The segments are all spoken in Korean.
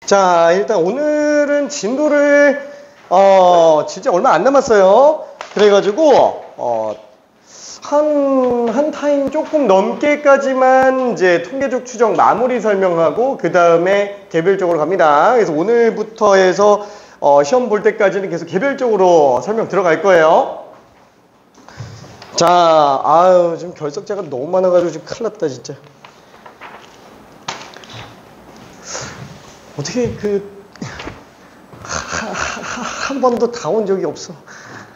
자, 일단 오늘은 진도를 진짜 얼마 안 남았어요. 그래가지고 한 타임 조금 넘게까지만 이제 통계적 추정 마무리 설명하고 그 다음에 개별적으로 갑니다. 그래서 오늘부터 해서 시험 볼 때까지는 계속 개별적으로 설명 들어갈 거예요. 자, 지금 결석자가 너무 많아가지고 지금 큰일 났다 진짜. 어떻게 한 번도 다 온 적이 없어.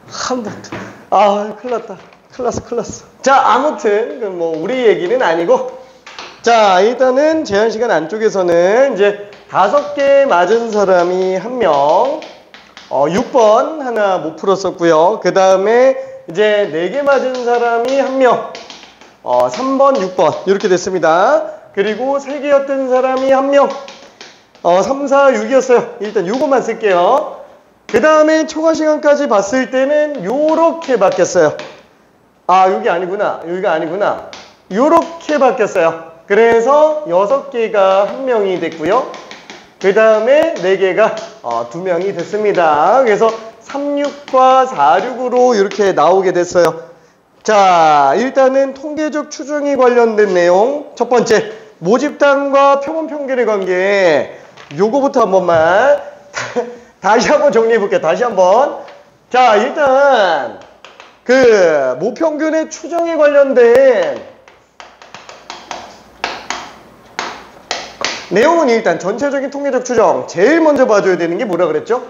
한 번도. 큰일 났다. 큰일 났어. 자, 아무튼 뭐 우리 얘기는 아니고, 자, 일단은 제한 시간 안쪽에서는 이제 5개 맞은 사람이 1명, 6번 하나 못 풀었었고요. 그 다음에 이제 4개 맞은 사람이 1명, 3번, 6번 이렇게 됐습니다. 그리고 3개였던 사람이 1명, 3, 4, 6이었어요. 일단 요것만 쓸게요. 그 다음에 초과 시간까지 봤을 때는 요렇게 바뀌었어요. 여기 아니구나. 여기가 아니구나. 요렇게 바뀌었어요. 그래서 6개가 1명이 됐고요. 그 다음에 4개가 2명이 됐습니다. 그래서 36과 46으로 이렇게 나오게 됐어요. 자, 일단은 통계적 추정에 관련된 내용. 첫 번째, 모집단과 표본 평균의 관계. 요거부터 한 번만 다시 한번 정리해 볼게요. 다시 한번. 자, 일단 모평균의 추정에 관련된 내용은 일단 전체적인 통계적 추정. 제일 먼저 봐줘야 되는 게 뭐라 그랬죠?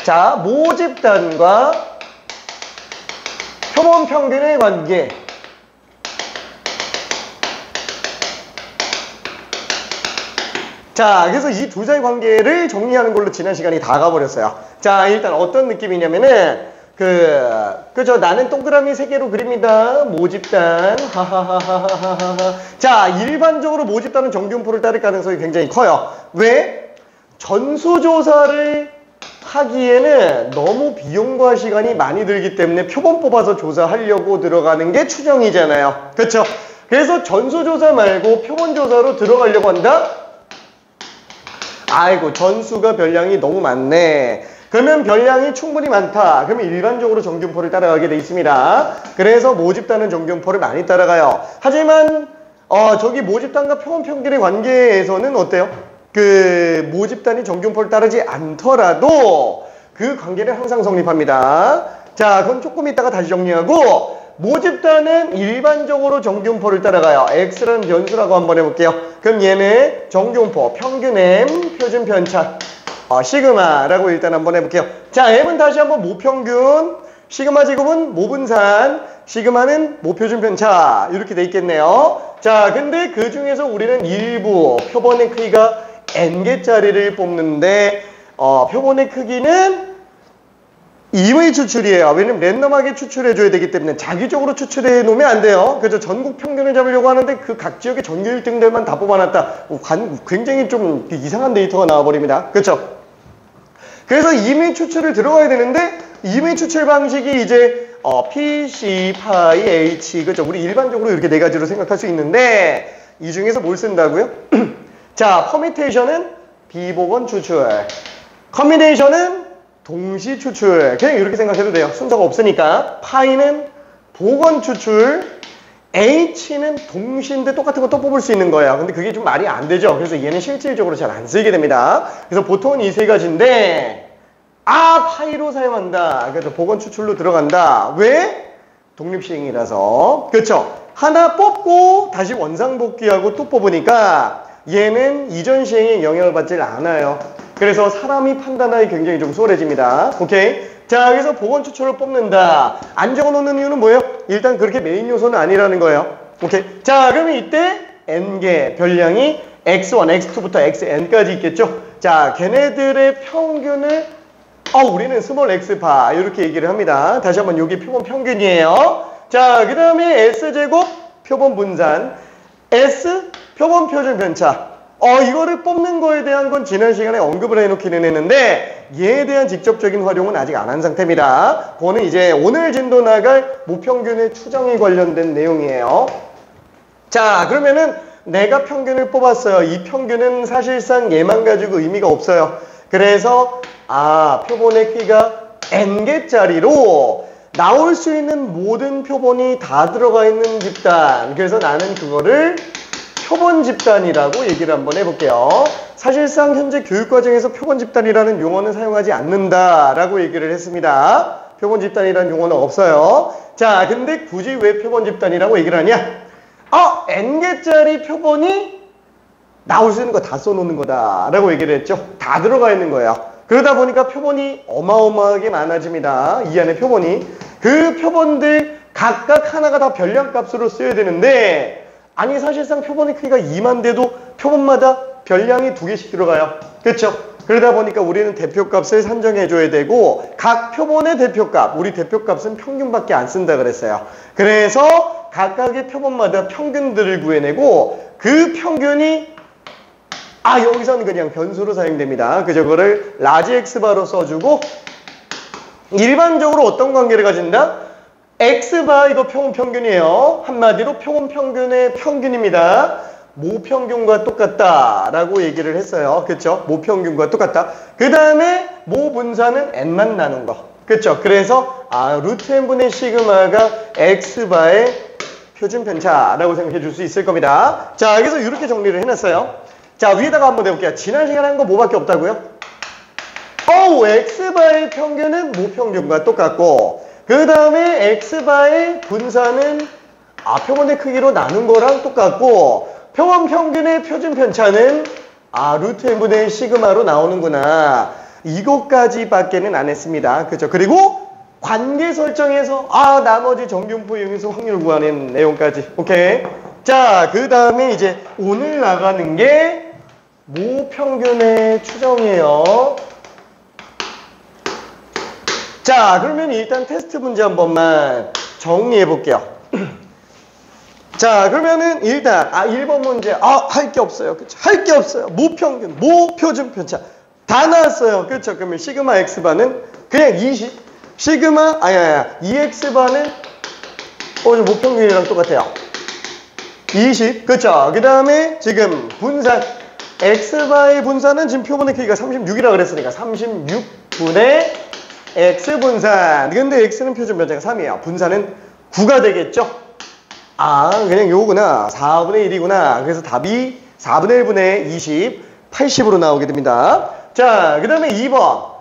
자, 모집단과 표본 평균의 관계. 자, 그래서 이 두 자의 관계를 정리하는 걸로 지난 시간이 다 가버렸어요. 자, 일단 어떤 느낌이냐면은 그죠? 나는 동그라미 3개로 그립니다. 모집단. 하하하하하하. 자, 일반적으로 모집단은 정규분포를 따를 가능성이 굉장히 커요. 왜? 전수조사를 하기에는 너무 비용과 시간이 많이 들기 때문에 표본 뽑아서 조사하려고 들어가는 게 추정이잖아요. 그렇죠? 그래서 전수조사 말고 표본조사로 들어가려고 한다? 아이고, 전수가 별량이 너무 많네. 그러면 별량이 충분히 많다. 그러면 일반적으로 정규분포를 따라가게 돼 있습니다. 그래서 모집단은 정규분포를 많이 따라가요. 하지만 저기 모집단과 표본 평균의 관계에서는 어때요? 모집단이 정규분포를 따르지 않더라도 그 관계는 항상 성립합니다. 자, 그건 조금 이따가 다시 정리하고, 모집단은 일반적으로 정규분포를 따라가요. X라는 변수라고 한번 해볼게요. 그럼 얘는 정규분포, 평균 M, 표준 편차, 시그마라고 일단 한번 해볼게요. 자, M은 다시 한번 모평균, 시그마 제곱은 모분산, 시그마는 모표준 편차 이렇게 돼 있겠네요. 자, 근데 그 중에서 우리는 일부 표본의 크기가 N개짜리를 뽑는데 표본의 크기는 임의 추출이에요. 왜냐면 랜덤하게 추출해줘야 되기 때문에 자기적으로 추출해 놓으면 안 돼요. 그래서 전국 평균을 잡으려고 하는데 그 각 지역의 전교 1등들만 다 뽑아놨다. 굉장히 좀 이상한 데이터가 나와버립니다. 그렇죠? 그래서 임의 추출을 들어가야 되는데, 임의 추출 방식이 이제 P, C, 파이, H, 그죠? 우리 일반적으로 이렇게 4가지로 생각할 수 있는데, 이 중에서 뭘 쓴다고요? 자, 퍼미테이션은 비복원 추출, 커뮤니케이션은 동시 추출. 그냥 이렇게 생각해도 돼요. 순서가 없으니까. 파이는 복원 추출, H는 동시인데 똑같은 거 또 뽑을 수 있는 거예요. 근데 그게 좀 말이 안 되죠. 그래서 얘는 실질적으로 잘 안 쓰게 됩니다. 그래서 보통은 이 3가지인데, 파이로 사용한다. 그래서 복원 추출로 들어간다. 왜? 독립시행이라서. 그렇죠? 하나 뽑고 다시 원상복귀하고 또 뽑으니까 얘는 이전 시행에 영향을 받질 않아요. 그래서 사람이 판단하기 굉장히 좀 수월해집니다. 오케이? 자, 그래서 복원 추출을 뽑는다. 안 적어놓는 이유는 뭐예요? 일단 그렇게 메인 요소는 아니라는 거예요. 오케이? 자, 그러면 이때 N개 별량이 X1, X2부터 XN까지 있겠죠? 자, 걔네들의 평균을 우리는 스몰 X바 이렇게 얘기를 합니다. 다시 한번 여기 표본 평균이에요. 자, 그 다음에 S제곱 표본 분산, S 표본 표준 편차. 이거를 뽑는 거에 대한 건 지난 시간에 언급을 해놓기는 했는데, 얘에 대한 직접적인 활용은 아직 안 한 상태입니다. 그거는 이제 오늘 진도 나갈 모평균의 추정에 관련된 내용이에요. 자, 그러면은 내가 평균을 뽑았어요. 이 평균은 사실상 얘만 가지고 의미가 없어요. 그래서 표본의 크기가 n개짜리로 나올 수 있는 모든 표본이 다 들어가 있는 집단. 그래서 나는 그거를 표본 집단이라고 얘기를 한번 해볼게요. 사실상 현재 교육과정에서 표본 집단이라는 용어는 사용하지 않는다라고 얘기를 했습니다. 표본 집단이라는 용어는 없어요. 자, 근데 굳이 왜 표본 집단이라고 얘기를 하냐? n개짜리 표본이 나올 수 있는 거 다 써놓는 거다라고 얘기를 했죠. 다 들어가 있는 거예요. 그러다 보니까 표본이 어마어마하게 많아집니다. 이 안에 표본이. 그 표본들 각각 하나가 다 별량값으로 써야 되는데 아니 사실상 표본의 크기가 2만 돼도 표본마다 별량이 2개씩 들어가요. 그렇죠? 그러다 보니까 우리는 대표값을 산정해 줘야 되고 각 표본의 대표값, 우리 대표값은 평균밖에 안 쓴다 그랬어요. 그래서 각각의 표본마다 평균들을 구해내고 그 평균이 여기서는 그냥 변수로 사용됩니다. 그죠? 그거를 라지 x바로 써주고 일반적으로 어떤 관계를 가진다? x바 이거 표본 평균이에요. 한마디로 표본 평균의 평균입니다. 모평균과 똑같다라고 얘기를 했어요. 그렇죠? 모평균과 똑같다. 그 다음에 모분사는 n만 나눈 거. 그렇죠? 그래서 루트 n분의 시그마가 x바의 표준 편차라고 생각해 줄 수 있을 겁니다. 자, 그래서 이렇게 정리를 해놨어요. 자, 위에다가 한번 해볼게요. 지난 시간에 한 거 뭐밖에 없다고요? x바의 평균은 모평균과 똑같고 그 다음에 x바의 분사는 표본의 크기로 나눈 거랑 똑같고 표본 평균의 표준 편차는 루트 n분의 시그마로 나오는구나. 이것까지밖에는 안 했습니다. 그죠? 그리고 관계 설정에서 나머지 정균포 이용해서 확률 구하는 내용까지. 오케이. 자, 그 다음에 이제 오늘 나가는 게 모평균의 추정이에요. 자, 그러면 일단 테스트 문제 한 번만 정리해 볼게요. 자, 그러면은 일단 1번 문제 할 게 없어요. 그쵸? 할 게 없어요. 모평균, 모표준 편차 다 나왔어요. 그렇죠? 그러면 시그마 x바는 그냥 20 시그마 2x바는 모평균이랑 똑같아요. 20 그렇죠? 그 다음에 지금 분산 x바의 분산은 지금 표본의 크기가 36이라고 그랬으니까 36분의 x분산. 근데 x는 표준 편차가 3이에요. 분산은 9가 되겠죠? 그냥 요거구나. 4분의 1이구나. 그래서 답이 4분의 1분의 20, 80으로 나오게 됩니다. 자, 그 다음에 2번.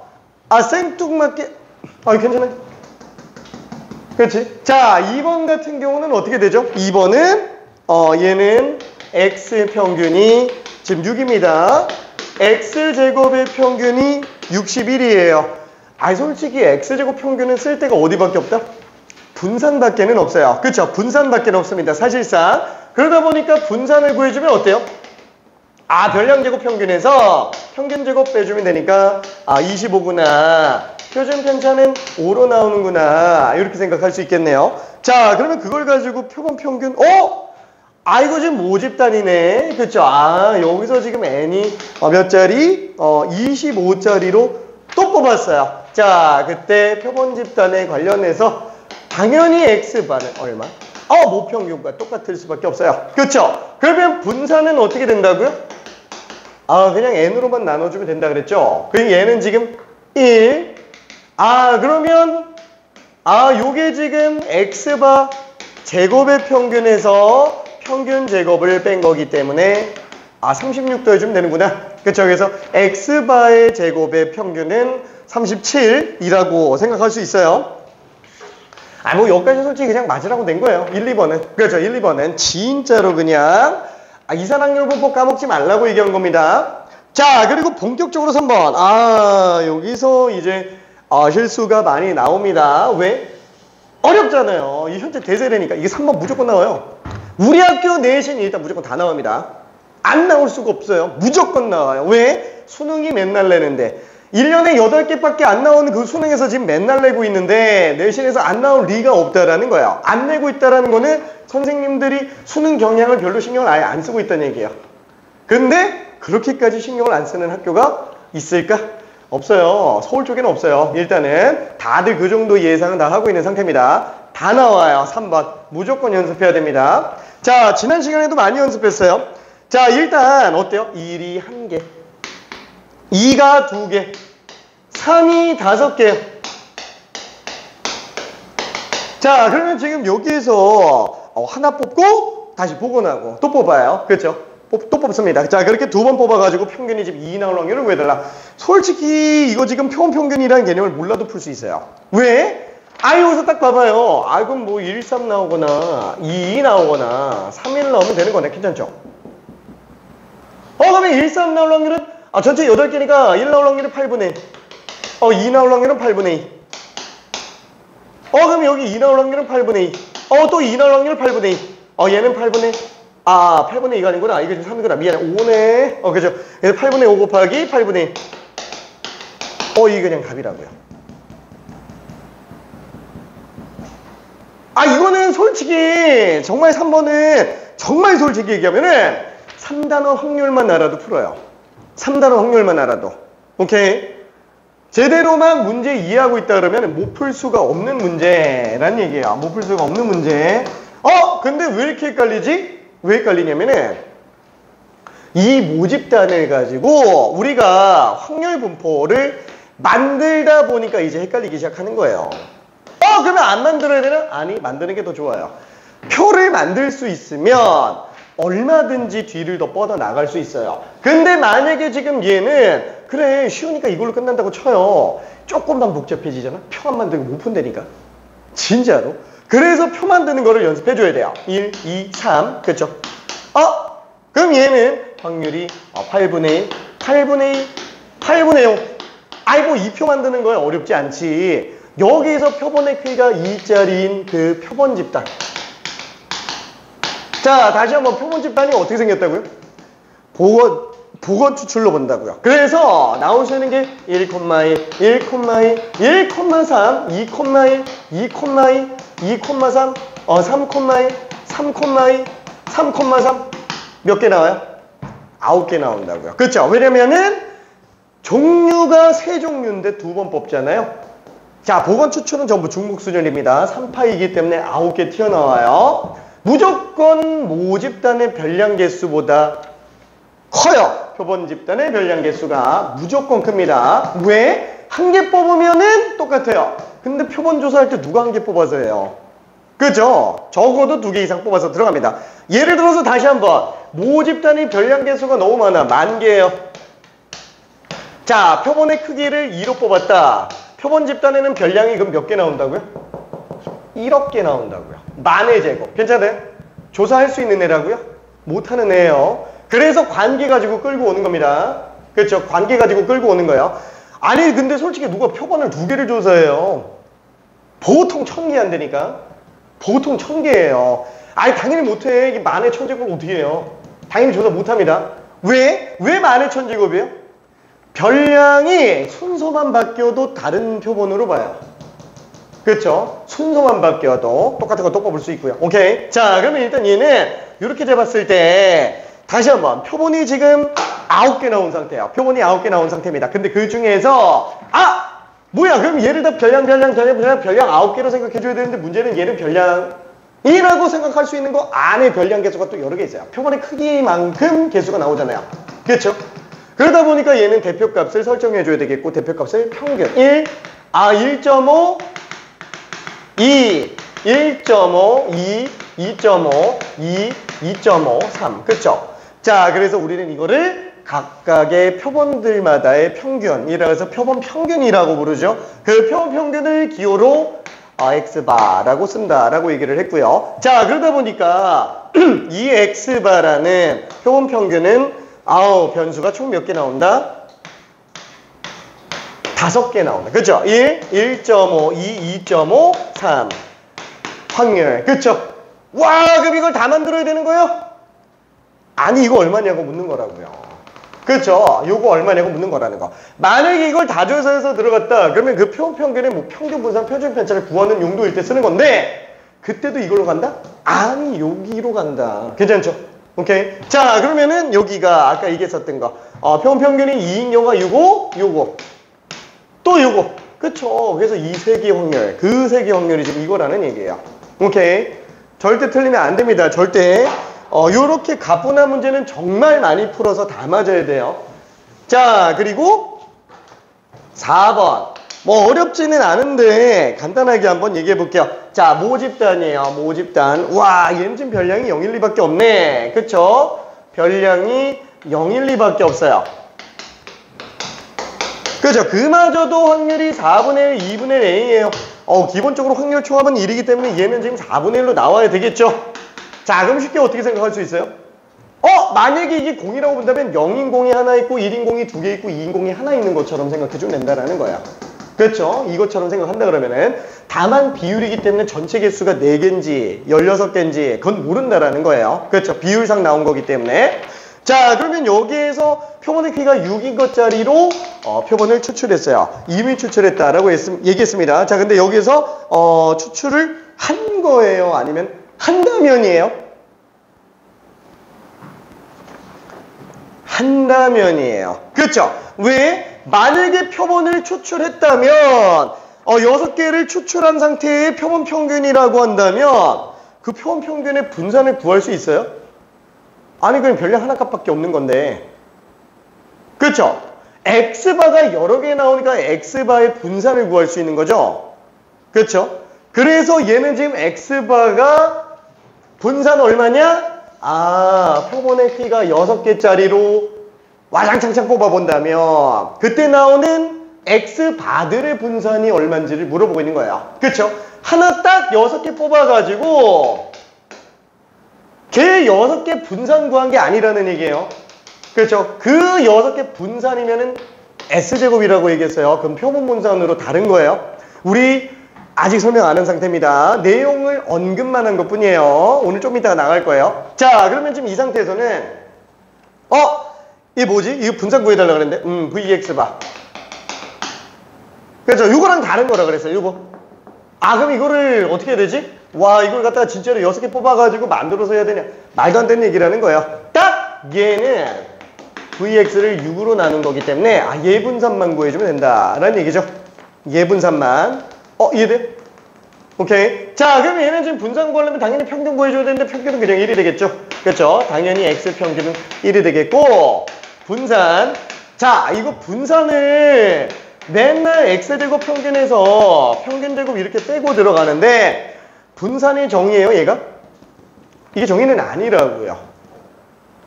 생뚱맞게. 괜찮아요. 그렇지? 자, 2번 같은 경우는 어떻게 되죠? 2번은, 얘는 x 평균이 지금 6입니다. x제곱의 평균이 61이에요. 솔직히 x제곱 평균은 쓸 데가 어디밖에 없다? 분산밖에는 없어요. 그렇죠? 분산밖에는 없습니다. 사실상. 그러다 보니까 분산을 구해주면 어때요? 별량제곱 평균에서 평균제곱 빼주면 되니까 25구나. 표준 편차는 5로 나오는구나. 이렇게 생각할 수 있겠네요. 자, 그러면 그걸 가지고 표본 평균 이거 지금 모집단이네. 그렇죠? 여기서 지금 n이 몇 자리? 25자리로 또 뽑았어요. 자, 그때 표본 집단에 관련해서 당연히 x바는 얼마? 모평균과 똑같을 수밖에 없어요. 그렇죠? 그러면 분산은 어떻게 된다고요? 그냥 n으로만 나눠주면 된다 그랬죠? 그럼 얘는 지금 1. 그러면 요게 지금 x바 제곱의 평균에서 평균 제곱을 뺀 거기 때문에 36 더해주면 되는구나. 그렇죠? 그래서 x바의 제곱의 평균은 37이라고 생각할 수 있어요. 여기까지 솔직히 그냥 맞으라고 낸 거예요. 1, 2번은. 그렇죠. 1, 2번은 진짜로 그냥 이산확률분법 까먹지 말라고 얘기한 겁니다. 자, 그리고 본격적으로 3번. 여기서 이제 실수가 많이 나옵니다. 왜? 어렵잖아요. 이 현재 대세라니까. 이게 3번 무조건 나와요. 우리 학교 내신 일단 무조건 다 나옵니다. 안 나올 수가 없어요. 무조건 나와요. 왜? 수능이 맨날 내는데 1년에 8개밖에 안 나오는 그 수능에서 지금 맨날 내고 있는데 내신에서 안 나올 리가 없다라는 거예요. 안 내고 있다라는 거는 선생님들이 수능 경향을 별로 신경을 아예 안 쓰고 있다는 얘기예요. 근데 그렇게까지 신경을 안 쓰는 학교가 있을까? 없어요. 서울 쪽에는 없어요. 일단은 다들 그 정도 예상은 다 하고 있는 상태입니다. 다 나와요. 3번. 무조건 연습해야 됩니다. 자, 지난 시간에도 많이 연습했어요. 자, 일단 어때요? 1이 1개, 2가 2개, 3이 5개요. 자, 그러면 지금 여기에서 하나 뽑고 다시 복원하고 또 뽑아요. 그렇죠? 또 뽑습니다. 자, 그렇게 2번 뽑아가지고 평균이 지금 2 나올 확률을 구해달라. 솔직히 이거 지금 평균이라는 개념을 몰라도 풀 수 있어요. 왜? 여기서 딱 봐봐요. 그럼 뭐 1, 3 나오거나 2 나오거나 3, 1 나오면 되는 거네. 괜찮죠? 그러면 1, 3 나올 확률은 전체 8개니까 1 나올 확률은 8분의 1. 2 나올 확률은 8분의 2. 그럼 여기 2 나올 확률은 8분의 2. 또 2 나올 확률은 8분의 2. 얘는 8분의 8분의 2가 아니구나. 이게 지금 3이구나. 미안해. 5네. 그죠? 그래서 8분의 5 곱하기 8분의 1. 이게 그냥 답이라고요. 이거는 솔직히 정말 3번은 정말 솔직히 얘기하면은 3단원 확률만 알아도 풀어요. 3단원 확률만 알아도. 오케이? 제대로만 문제 이해하고 있다 그러면 못 풀 수가 없는 문제란 얘기예요. 못 풀 수가 없는 문제. 근데 왜 이렇게 헷갈리지? 왜 헷갈리냐면은 이 모집단을 가지고 우리가 확률 분포를 만들다 보니까 이제 헷갈리기 시작하는 거예요. 그러면 안 만들어야 되나? 아니, 만드는 게 더 좋아요. 표를 만들 수 있으면 얼마든지 뒤를 더 뻗어 나갈 수 있어요. 근데 만약에 지금 얘는 그래 쉬우니까 이걸로 끝난다고 쳐요. 조금만 복잡해지잖아. 표 안 만들고 못 푼다니까. 진짜로. 그래서 표 만드는 거를 연습해 줘야 돼요. 1, 2, 3 그렇죠? 그럼 얘는 확률이 8분의 1, 8분의 2, 8분의 5. 뭐 이 표 만드는 거야 어렵지 않지. 여기서 표본의 크기가 2짜리인 그 표본 집단. 자, 다시 한번 표본 집단이 어떻게 생겼다고요? 복원 추출로 본다고요. 그래서 나오시는 게 1,1, 1,2, 1,3, 2,1, 2,2, 2,3, 3,1, 3,2, 3,3 몇 개 나와요? 9개 나온다고요. 그렇죠? 왜냐면은 종류가 3종류인데 2번 뽑잖아요. 자, 복원 추출은 전부 중복 수준입니다. 3파이기 때문에 9개 튀어나와요. 무조건 모집단의 별량 개수보다 커요. 표본 집단의 별량 개수가 무조건 큽니다. 왜? 1개 뽑으면은 똑같아요. 근데 표본 조사할 때 누가 1개 뽑아서 해요? 그죠? 적어도 2개 이상 뽑아서 들어갑니다. 예를 들어서 다시 한번 모집단의 별량 개수가 너무 많아. 10,000개예요. 자, 표본의 크기를 2로 뽑았다. 표본 집단에는 별량이 그럼 몇 개 나온다고요? 1억 개 나온다고요. 만의 제곱. 괜찮아요? 조사할 수 있는 애라고요? 못하는 애예요. 그래서 관계 가지고 끌고 오는 겁니다. 그렇죠? 관계 가지고 끌고 오는 거예요. 아니 근데 솔직히 누가 표본을 2개를 조사해요? 보통 1,000개 안 되니까. 보통 1,000개예요. 당연히 못해. 이게 만의 1,000제곱을 어떻게 해요? 당연히 조사 못합니다. 왜? 왜 만의 1,000제곱이에요? 별량이 순서만 바뀌어도 다른 표본으로 봐요. 그렇죠? 순서만 바뀌어도 똑같은 거 또 뽑을 수 있고요. 오케이. 자, 그러면 일단 얘는 이렇게 재봤을 때 다시 한번 표본이 지금 9개 나온 상태예요. 표본이 9개 나온 상태입니다. 근데 그 중에서 뭐야? 그럼 얘를 다 별량 9개로 생각해줘야 되는데 문제는 얘는 별량이라고 생각할 수 있는 거 안에 별량 개수가 또 여러 개 있어요. 표본의 크기만큼 개수가 나오잖아요. 그렇죠? 그러다 보니까 얘는 대표값을 설정해줘야 되겠고 대표값을 평균 1, 1.5, 2, 1.5, 2, 2.5, 2, 2.5, 3 그렇죠? 자, 그래서 우리는 이거를 각각의 표본들마다의 평균이라고 해서 표본 평균이라고 부르죠. 그 표본 평균을 기호로 X바라고 쓴다라고 얘기를 했고요. 자, 그러다 보니까 이 X바라는 표본 평균은 변수가 총 몇 개 나온다? 5개 나온다. 그쵸? 1, 1.5, 2, 2.5, 3 확률. 그쵸? 와, 그럼 이걸 다 만들어야 되는 거예요? 아니, 이거 얼마냐고 묻는 거라고요. 그쵸? 요거 얼마냐고 묻는 거라는 거. 만약에 이걸 다 조사해서 들어갔다 그러면 그 평균의 뭐 평균 분산, 표준 편차를 구하는 용도일 때 쓰는 건데 그때도 이걸로 간다? 아니, 여기로 간다. 괜찮죠? 오케이. 자, 그러면은 여기가 아까 얘기했었던 거. 표본 평균이 2인 경우가 요거. 또 요거. 그쵸? 그래서 이 세 개 확률. 그 세 개 확률이 지금 이거라는 얘기예요. 오케이. 절대 틀리면 안 됩니다. 절대. 요렇게 가뿐한 문제는 정말 많이 풀어서 다 맞아야 돼요. 자, 그리고 4번. 뭐 어렵지는 않은데 간단하게 한번 얘기해 볼게요. 자, 모집단이에요. 모집단. 와, 얘는 지금 별량이 0, 1, 2밖에 없네. 그쵸? 별량이 0, 1, 2밖에 없어요. 그죠? 그마저도 확률이 4분의 1, 2분의 1A예요. 기본적으로 확률 총합은 1이기 때문에 얘는 지금 4분의 1로 나와야 되겠죠? 자, 그럼 쉽게 어떻게 생각할 수 있어요? 만약에 이게 공이라고 본다면 0인 공이 하나 있고 1인 공이 2개 있고 2인 공이 하나 있는 것처럼 생각해주면 된다라는 거야. 그렇죠? 이것처럼 생각한다 그러면은 다만 비율이기 때문에 전체 개수가 4개인지 16개인지 그건 모른다라는 거예요. 그렇죠? 비율상 나온 거기 때문에. 자, 그러면 여기에서 표본의 크기가 6인 것짜리로 표본을 추출했어요. 이미 추출했다라고 얘기했습니다. 자, 근데 여기에서 추출을 한 거예요? 아니면 한다면이에요? 한다면이에요. 그렇죠? 왜? 만약에 표본을 추출했다면 6개를 추출한 상태의 표본 평균이라고 한다면 그 표본 평균의 분산을 구할 수 있어요? 아니, 그럼 별량 하나 값밖에 없는 건데. 그렇죠? X바가 여러 개 나오니까 X바의 분산을 구할 수 있는 거죠? 그렇죠? 그래서 얘는 지금 X바가 분산 얼마냐? 표본의 크기가 6개짜리로 와장창창 뽑아본다면 그때 나오는 X바들의 분산이 얼마인지를 물어보고 있는 거예요. 그렇죠? 하나 딱 6개 뽑아가지고 걔 6개 분산 구한 게 아니라는 얘기예요. 그렇죠? 그 6개 분산이면은 S제곱이라고 얘기했어요. 그럼 표본 분산으로 다른 거예요. 우리 아직 설명 안 한 상태입니다. 내용을 언급만 한 것 뿐이에요. 오늘 좀 이따가 나갈 거예요. 자, 그러면 지금 이 상태에서는 이게 뭐지? 이거 분산 구해달라고 그랬는데 VX바. 그렇죠? 이거랑 다른 거라 그랬어요. 이거. 그럼 이거를 어떻게 해야 되지? 와, 이걸 갖다가 진짜로 6개 뽑아가지고 만들어서 해야 되냐? 말도 안 되는 얘기라는 거예요. 딱 얘는 VX를 6으로 나눈 거기 때문에 얘 분산만 구해주면 된다라는 얘기죠. 얘 분산만. 이해돼? 오케이. 자, 그러면 얘는 지금 분산 구하려면 당연히 평균 구해줘야 되는데 평균은 그냥 1이 되겠죠? 그렇죠? 당연히 X 평균은 1이 되겠고 분산. 자, 이거 분산을 맨날 X제곱 평균에서 평균제곱 이렇게 빼고 들어가는데 분산의 정의예요, 얘가? 이게 정의는 아니라고요.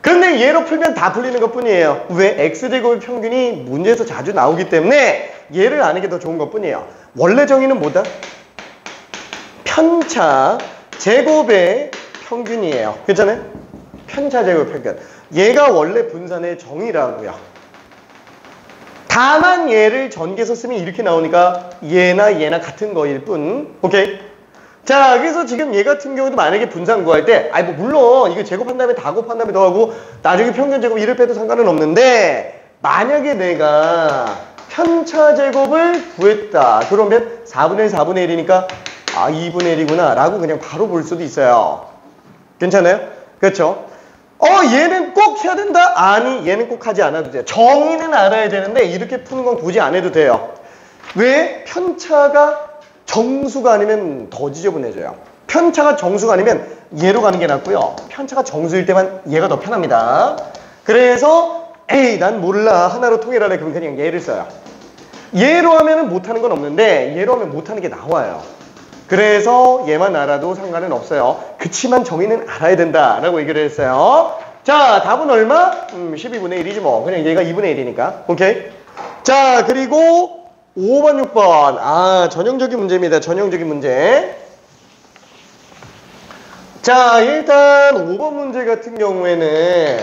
근데 얘로 풀면 다 풀리는 것 뿐이에요. 왜? X제곱의 평균이 문제에서 자주 나오기 때문에 얘를 아는 게 더 좋은 것 뿐이에요. 원래 정의는 뭐다? 편차 제곱의 평균이에요. 괜찮아요? 편차 제곱 평균. 얘가 원래 분산의 정의라고요. 다만 얘를 전개해서 쓰면 이렇게 나오니까 얘나 같은 거일 뿐. 오케이? 자, 그래서 지금 얘 같은 경우도 만약에 분산 구할 때 뭐 물론 이거 제곱한 다음에 다 곱한 다음에 더하고 나중에 평균 제곱 1을 빼도 상관은 없는데 만약에 내가 편차 제곱을 구했다. 그러면 4분의 1, 4분의 1이니까 2분의 1이구나 라고 그냥 바로 볼 수도 있어요. 괜찮아요? 그렇죠? 얘는 꼭 해야 된다? 아니, 얘는 꼭 하지 않아도 돼요. 정의는 알아야 되는데 이렇게 푸는 건 굳이 안 해도 돼요. 왜? 편차가 정수가 아니면 더 지저분해져요. 편차가 정수가 아니면 얘로 가는 게 낫고요. 편차가 정수일 때만 얘가 더 편합니다. 그래서 난 몰라. 하나로 통일하래. 그러면 그냥 얘를 써요. 얘로 하면 못하는 건 없는데 얘로 하면 못하는 게 나와요. 그래서 얘만 알아도 상관은 없어요. 그치만 정의는 알아야 된다라고 얘기를 했어요. 자, 답은 얼마? 12분의 1이지 뭐. 그냥 얘가 2분의 1이니까. 오케이? 자, 그리고 5번, 6번. 전형적인 문제입니다. 전형적인 문제. 자, 일단 5번 문제 같은 경우에는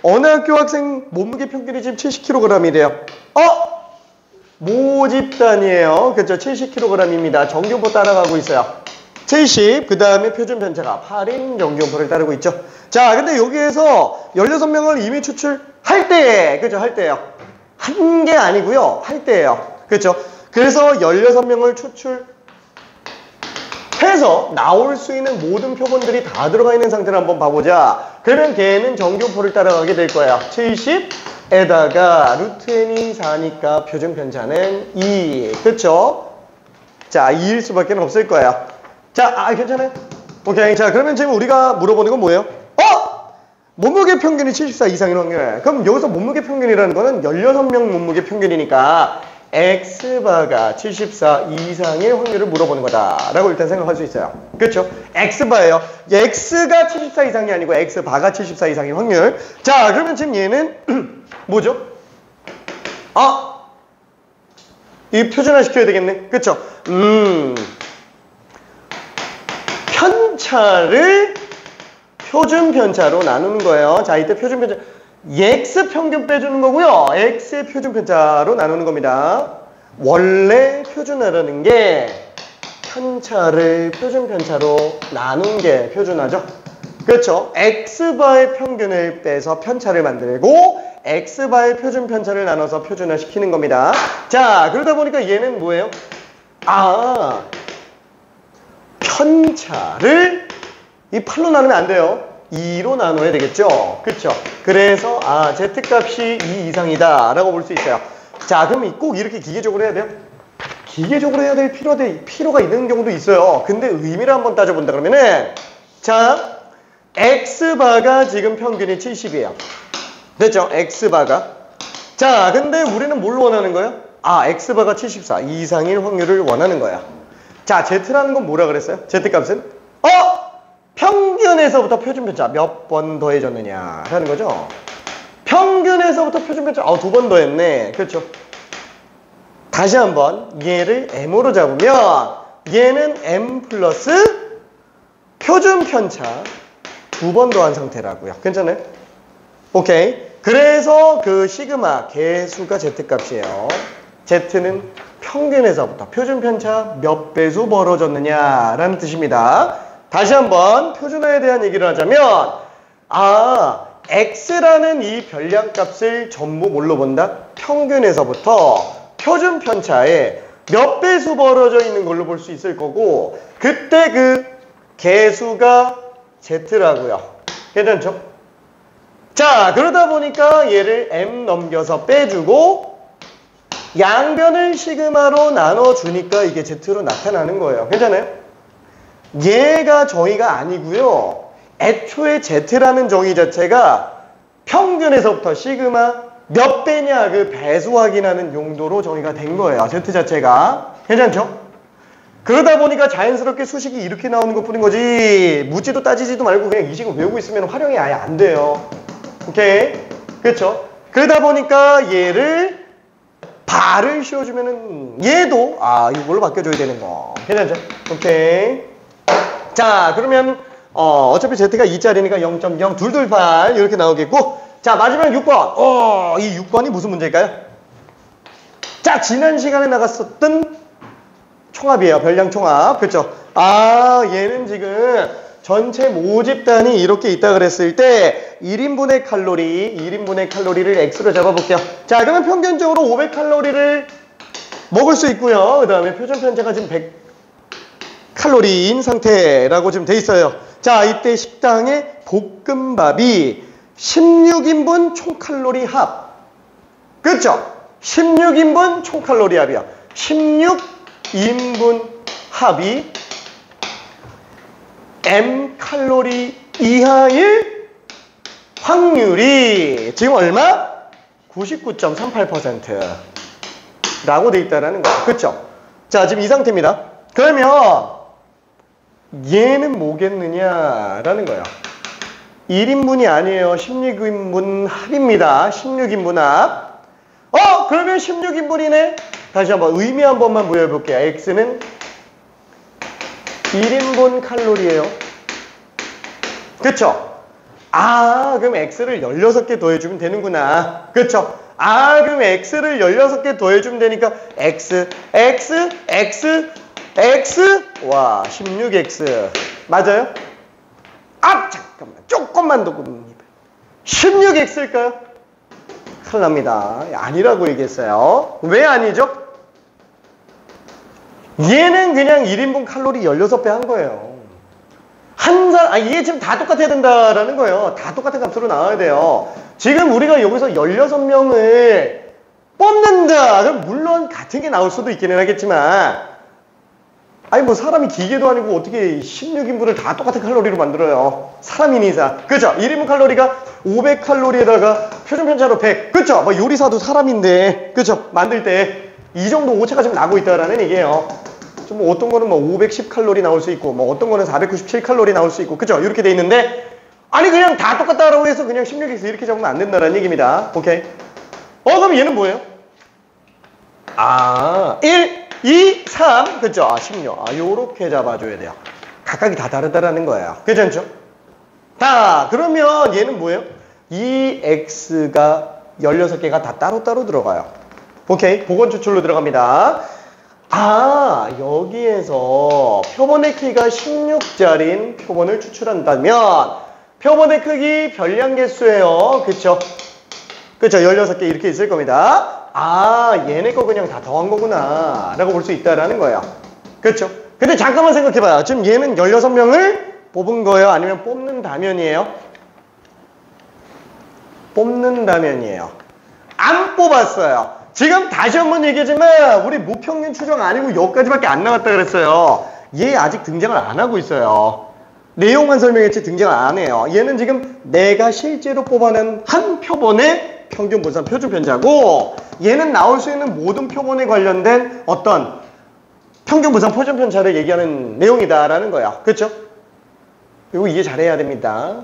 어느 학교 학생 몸무게 평균이 지금 70kg이래요. 모집단이에요. 그렇죠? 70kg입니다. 정교포 따라가고 있어요. 70, 그 다음에 표준 편차가 8인 정교포를 따르고 있죠. 자, 근데 여기에서 16명을 이미 추출할 때, 그죠? 할 때예요. 한 게 아니고요. 할 때예요. 그렇죠? 그래서 16명을 추출해서 나올 수 있는 모든 표본들이 다 들어가 있는 상태를 한번 봐보자. 그러면 걔는 정교포를 따라가게 될 거예요. 70에다가 루트 n이 4니까 표준 편차는 2. 그렇죠? 자, 2일 수밖에 없을 거예요. 자, 괜찮아요? 오케이. 자, 그러면 지금 우리가 물어보는 건 뭐예요? 몸무게 평균이 74 이상인 확률. 그럼 여기서 몸무게 평균이라는 거는 16명 몸무게 평균이니까 X바가 74 이상의 확률을 물어보는 거다라고 일단 생각할 수 있어요. 그렇죠? X바예요. X가 74 이상이 아니고 X바가 74 이상의 확률. 자, 그러면 지금 얘는 뭐죠? 이 표준화 시켜야 되겠네. 그렇죠? 편차를 표준 편차로 나누는 거예요. 자, 이때 표준 편차 X 평균 빼주는 거고요. X의 표준 편차로 나누는 겁니다. 원래 표준화라는 게 편차를 표준 편차로 나눈 게 표준화죠. 그렇죠? X바의 평균을 빼서 편차를 만들고 X바의 표준 편차를 나눠서 표준화 시키는 겁니다. 자, 그러다 보니까 얘는 뭐예요? 편차를 이 8로 나누면 안 돼요. 2로 나눠야 되겠죠. 그렇죠? 그래서 Z값이 2 이상이다 라고 볼 수 있어요. 자, 그럼 꼭 이렇게 기계적으로 해야 돼요? 기계적으로 해야 될 필요가 있는 경우도 있어요. 근데 의미를 한번 따져본다 그러면은, 자, X바가 지금 평균이 70이에요. 됐죠? X바가. 자, 근데 우리는 뭘 원하는 거예요? X바가 74 이상일 확률을 원하는 거야. 자, Z라는 건 뭐라 그랬어요? Z값은? 평균에서부터 표준편차 몇 번 더해졌느냐 하는 거죠. 평균에서부터 표준편차 2번 더했네. 그렇죠? 다시 한번 얘를 M으로 잡으면 얘는 M 플러스 표준편차 2번 더한 상태라고요. 괜찮아요? 오케이. 그래서 그 시그마 개수가 Z값이에요. Z는 평균에서부터 표준편차 몇 배수 벌어졌느냐라는 뜻입니다. 다시 한번 표준화에 대한 얘기를 하자면 X라는 이 변량값을 전부 뭘로 본다? 평균에서부터 표준편차에 몇 배수 벌어져 있는 걸로 볼 수 있을 거고 그때 그 개수가 Z라고요. 괜찮죠? 자, 그러다 보니까 얘를 M 넘겨서 빼주고 양변을 시그마로 나눠주니까 이게 Z로 나타나는 거예요. 괜찮아요? 얘가 정의가 아니고요. 애초에 Z라는 정의 자체가 평균에서부터 시그마 몇 배냐 그 배수 확인하는 용도로 정의가 된 거예요. Z 자체가. 괜찮죠? 그러다 보니까 자연스럽게 수식이 이렇게 나오는 것뿐인 거지 묻지도 따지지도 말고 그냥 이 식을 외우고 있으면 활용이 아예 안 돼요. 오케이? 그렇죠? 그러다 보니까 얘를 바를 씌워주면은 얘도 이걸로 바뀌어줘야 되는 거. 괜찮죠? 오케이. 자, 그러면 어차피 Z가 2짜리니까 0.0 228 이렇게 나오겠고 자, 마지막 6번. 이 6번이 무슨 문제일까요? 자, 지난 시간에 나갔었던 총합이에요. 별량 총합. 그렇죠? 얘는 지금 전체 모집단이 이렇게 있다 그랬을 때 1인분의 칼로리를 X로 잡아볼게요. 자, 그러면 평균적으로 500칼로리를 먹을 수 있고요. 그 다음에 표준 편차가 지금 100칼로리인 상태라고 지금 돼 있어요. 자, 이때 식당의 볶음밥이 16인분 총칼로리 합. 그렇죠? 16인분 총칼로리 합이야. 16인분 합이 M 칼로리 이하일 확률이 지금 얼마? 99.38% 라고 돼 있다는 거예요. 그렇죠? 자, 지금 이 상태입니다. 그러면 얘는 뭐겠느냐라는 거예요. 1인분이 아니에요. 16인분 합입니다. 16인분 합. 그러면 16인분이네. 다시 한번 의미 한 번만 보여볼게요. X는 1인분 칼로리예요. 그쵸? 그럼 X를 16개 더해주면 되는구나. 그쵸? 그럼 X를 16개 더해주면 되니까 X 와 16X 맞아요? 잠깐만 조금만 더 굽니다. 16X일까요? 큰일 납니다. 아니라고 얘기했어요. 왜 아니죠? 얘는 그냥 1인분 칼로리 16배 한 거예요. 이게 지금 다 똑같아야 된다라는 거예요. 다 똑같은 값으로 나와야 돼요. 지금 우리가 여기서 16명을 뽑는다. 그럼 물론 같은 게 나올 수도 있기는 하겠지만 아니 뭐 사람이 기계도 아니고 어떻게 16인분을 다 똑같은 칼로리로 만들어요. 사람인 이상. 그죠? 1인분 칼로리가 500칼로리에다가 표준편차로 100. 그죠? 뭐 요리사도 사람인데. 그죠? 만들 때 이 정도 오차가 지금 나고 있다라는 얘기예요. 좀 뭐 어떤 거는 뭐 510칼로리 나올 수 있고 뭐 어떤 거는 497칼로리 나올 수 있고. 그죠? 이렇게 돼 있는데 아니 그냥 다 똑같다라고 해서 그냥 16에서 이렇게 잡으면 안 된다라는 얘기입니다. 오케이? 그럼 얘는 뭐예요? 1, 2, 3. 그죠? 16. 요렇게 잡아줘야 돼요. 각각이 다 다르다라는 거예요. 괜찮죠? 자, 그러면 얘는 뭐예요? 이 x가 16개가 다 따로따로 들어가요. 오케이? 복원 추출로 들어갑니다. 여기에서 표본의 키가 16짜리인 표본을 추출한다면 표본의 크기 별량 개수예요. 그쵸? 그쵸? 16개 이렇게 있을 겁니다. 얘네 거 그냥 다 더한 거구나 라고 볼 수 있다라는 거예요. 그쵸? 근데 잠깐만 생각해봐요. 지금 얘는 16명을 뽑은 거예요? 아니면 뽑는다면이에요? 뽑는다면이에요. 안 뽑았어요. 지금 다시 한번 얘기하지만 우리 무평균 추정 아니고 여기까지밖에 안 나왔다 그랬어요. 얘 아직 등장을 안 하고 있어요. 내용만 설명했지 등장을 안 해요. 얘는 지금 내가 실제로 뽑아낸 한 표본의 평균 분산 표준 편차고 얘는 나올 수 있는 모든 표본에 관련된 어떤 평균 분산 표준 편차를 얘기하는 내용이다라는 거야. 그렇죠? 이거 이해 잘해야 됩니다.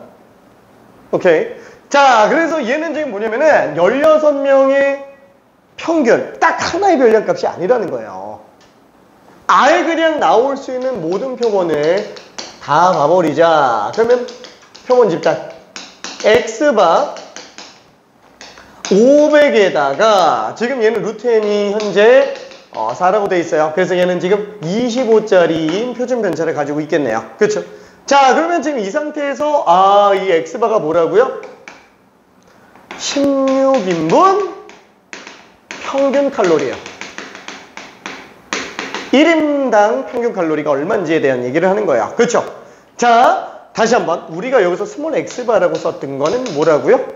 오케이. 자, 그래서 얘는 지금 뭐냐면은 16명의 평균 딱 하나의 별량값이 아니라는 거예요. 아예 그냥 나올 수 있는 모든 표본을 다 봐버리자. 그러면 표본 집단 x바 500에다가 지금 얘는 루트 n이 현재 4라고 돼 있어요. 그래서 얘는 지금 25짜리인 표준 편차를 가지고 있겠네요. 그렇죠? 자, 그러면 지금 이 상태에서 이 x바가 뭐라고요? 16인분 평균 칼로리예요. 1인당 평균 칼로리가 얼마인지에 대한 얘기를 하는 거예요. 그렇죠? 자, 다시 한번 우리가 여기서 스몰 x바라고 썼던 거는 뭐라고요?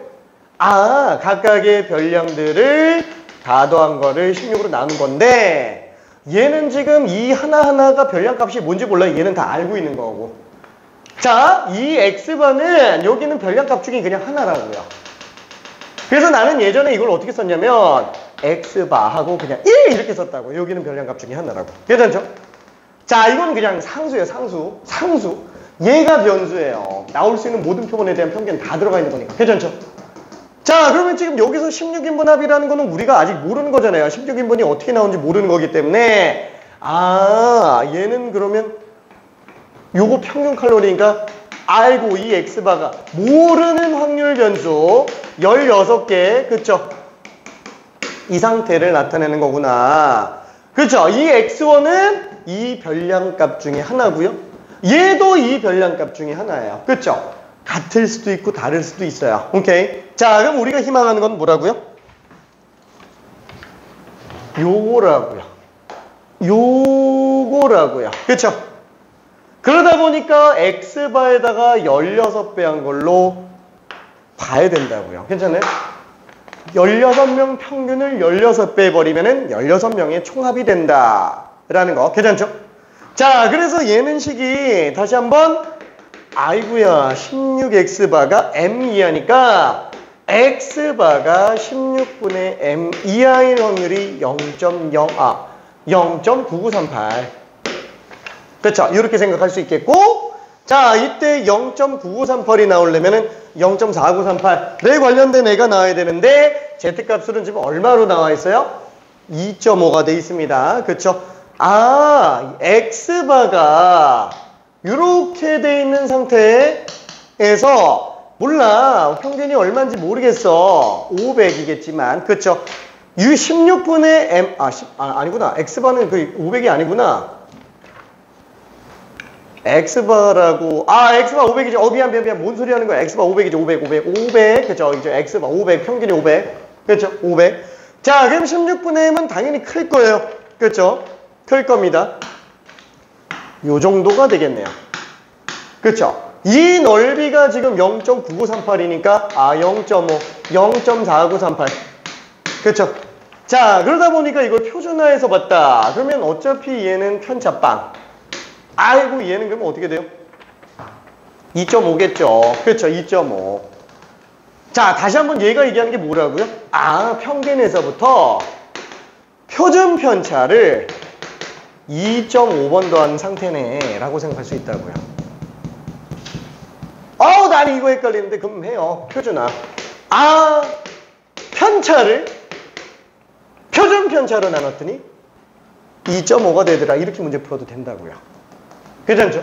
각각의 별량들을 다 더한 거를 16으로 나눈 건데 얘는 지금 이 하나하나가 별량값이 뭔지 몰라요. 얘는 다 알고 있는 거고. 자, 이 x바는 여기는 별량값 중에 그냥 하나라고요. 그래서 나는 예전에 이걸 어떻게 썼냐면 x바 하고 그냥 1 이렇게 썼다고. 여기는 별량값 중에 하나라고. 괜찮죠? 자, 이건 그냥 상수예요. 상수. 얘가 변수예요. 나올 수 있는 모든 표본에 대한 평균 다 들어가 있는 거니까. 괜찮죠? 자, 그러면 지금 여기서 16인분 합이라는 거는 우리가 아직 모르는 거잖아요. 16인분이 어떻게 나오는지 모르는 거기 때문에 얘는 그러면 요거 평균 칼로리니까 알고 이 x바가 모르는 확률 변수 16개, 그쵸? 이 상태를 나타내는 거구나. 그쵸? 이 x1은 이 별량값 중에 하나고요. 얘도 이 별량값 중에 하나예요. 그쵸? 같을 수도 있고 다를 수도 있어요. 오케이? 자, 그럼 우리가 희망하는 건 뭐라고요? 요거라고요. 그쵸? 그러다 보니까 x바에다가 16배 한 걸로 봐야 된다고요. 괜찮아요? 16명 평균을 16배 해버리면은 16명의 총합이 된다라는 거. 괜찮죠? 자, 그래서 얘는 식이 다시 한번 아이고야 16x바가 m 이하니까 x바가 16분의 m 이하일 확률이 0.9938. 그렇죠? 이렇게 생각할 수 있겠고, 자, 이때 0.9938이 나오려면은 0.4938에 관련된 애가 나와야 되는데 z값으로는 지금 얼마로 나와 있어요? 2.5가 돼 있습니다. 그렇죠? x바가 이렇게 돼 있는 상태에서 몰라. 평균이 얼마인지 모르겠어. 500이겠지만. 그렇죠? 16분의 m 아니구나. x바는 그 500이 아니구나. x바라고 x바 500이죠. 미안 뭔 소리 하는 거야. x바 500이죠. 500 그죠? 이제 x바 500 평균이 500 그렇죠? 500. 자, 그럼 16분의 m은 당연히 클 거예요. 그렇죠? 클 겁니다. 요 정도가 되겠네요. 그렇죠? 이 넓이가 지금 0.9938이니까 0.5 0.4938 그렇죠? 자, 그러다 보니까 이걸 표준화해서 봤다. 그러면 어차피 얘는 편차빵 아이고, 얘는 그러면 어떻게 돼요? 2.5겠죠. 그렇죠. 2.5. 자, 다시 한번 얘가 얘기하는 게 뭐라고요? 아, 평균에서부터 표준 편차를 2.5번 더한 상태네 라고 생각할 수 있다고요. 나는 이거 헷갈리는데 그럼 해요. 표준화. 아, 편차를 표준 편차로 나눴더니 2.5가 되더라. 이렇게 문제 풀어도 된다고요. 괜찮죠?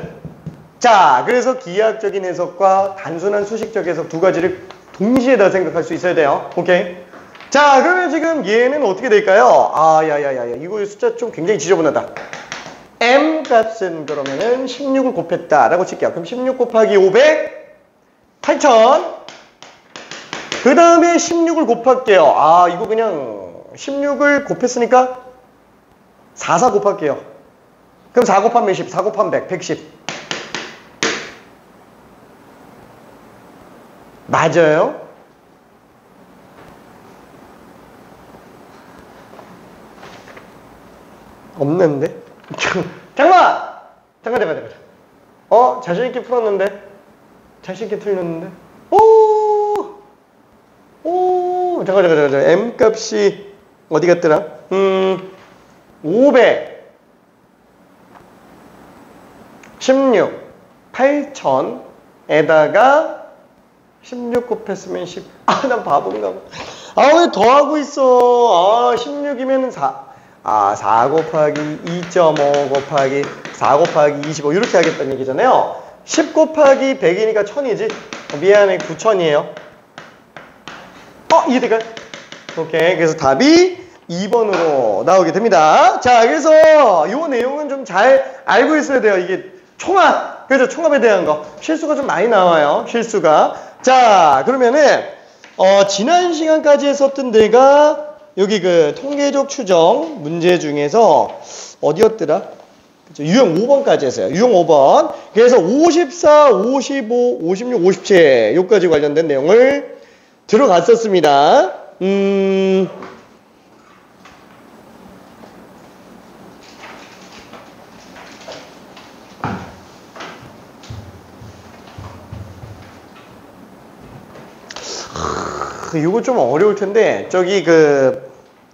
자, 그래서 기하학적인 해석과 단순한 수식적 해석 두 가지를 동시에 다 생각할 수 있어야 돼요. 오케이? 자, 그러면 지금 얘는 어떻게 될까요? 이거 숫자 좀 굉장히 지저분하다. M 값은 그러면은 16을 곱했다라고 칠게요. 그럼 16 곱하기 500, 8000. 그 다음에 16을 곱할게요. 이거 그냥 16을 곱했으니까 4 곱할게요. 그럼 4 곱하면 10, 4 곱하면 100, 110. 맞아요? 없는데? 잠깐만! 잠깐. 자신있게 풀었는데? 자신있게 틀렸는데? 잠깐. M 값이 어디 갔더라? 500, 16, 8000에다가 16 곱했으면 10. 난 바본가 봐. 왜 더하고 있어? 16이면 4. 4 곱하기 2.5 곱하기 4 곱하기 25 이렇게 하겠다는 얘기잖아요. 10 곱하기 100이니까 1000이지? 미안해, 9000이에요. 이해될까요? 오케이. 그래서 답이 2번으로 나오게 됩니다. 자, 그래서 이 내용은 좀 잘 알고 있어야 돼요. 이게 총합. 그죠? 총합에 대한 거. 실수가 좀 많이 나와요. 실수가. 자, 그러면은, 지난 시간까지 했었던 데가 여기 그 통계적 추정 문제 중에서 어디였더라? 그쵸? 유형 5번까지 했어요. 유형 5번. 그래서 54, 55, 56, 57 요까지 관련된 내용을 들어갔었습니다. 이거 좀 어려울 텐데 저기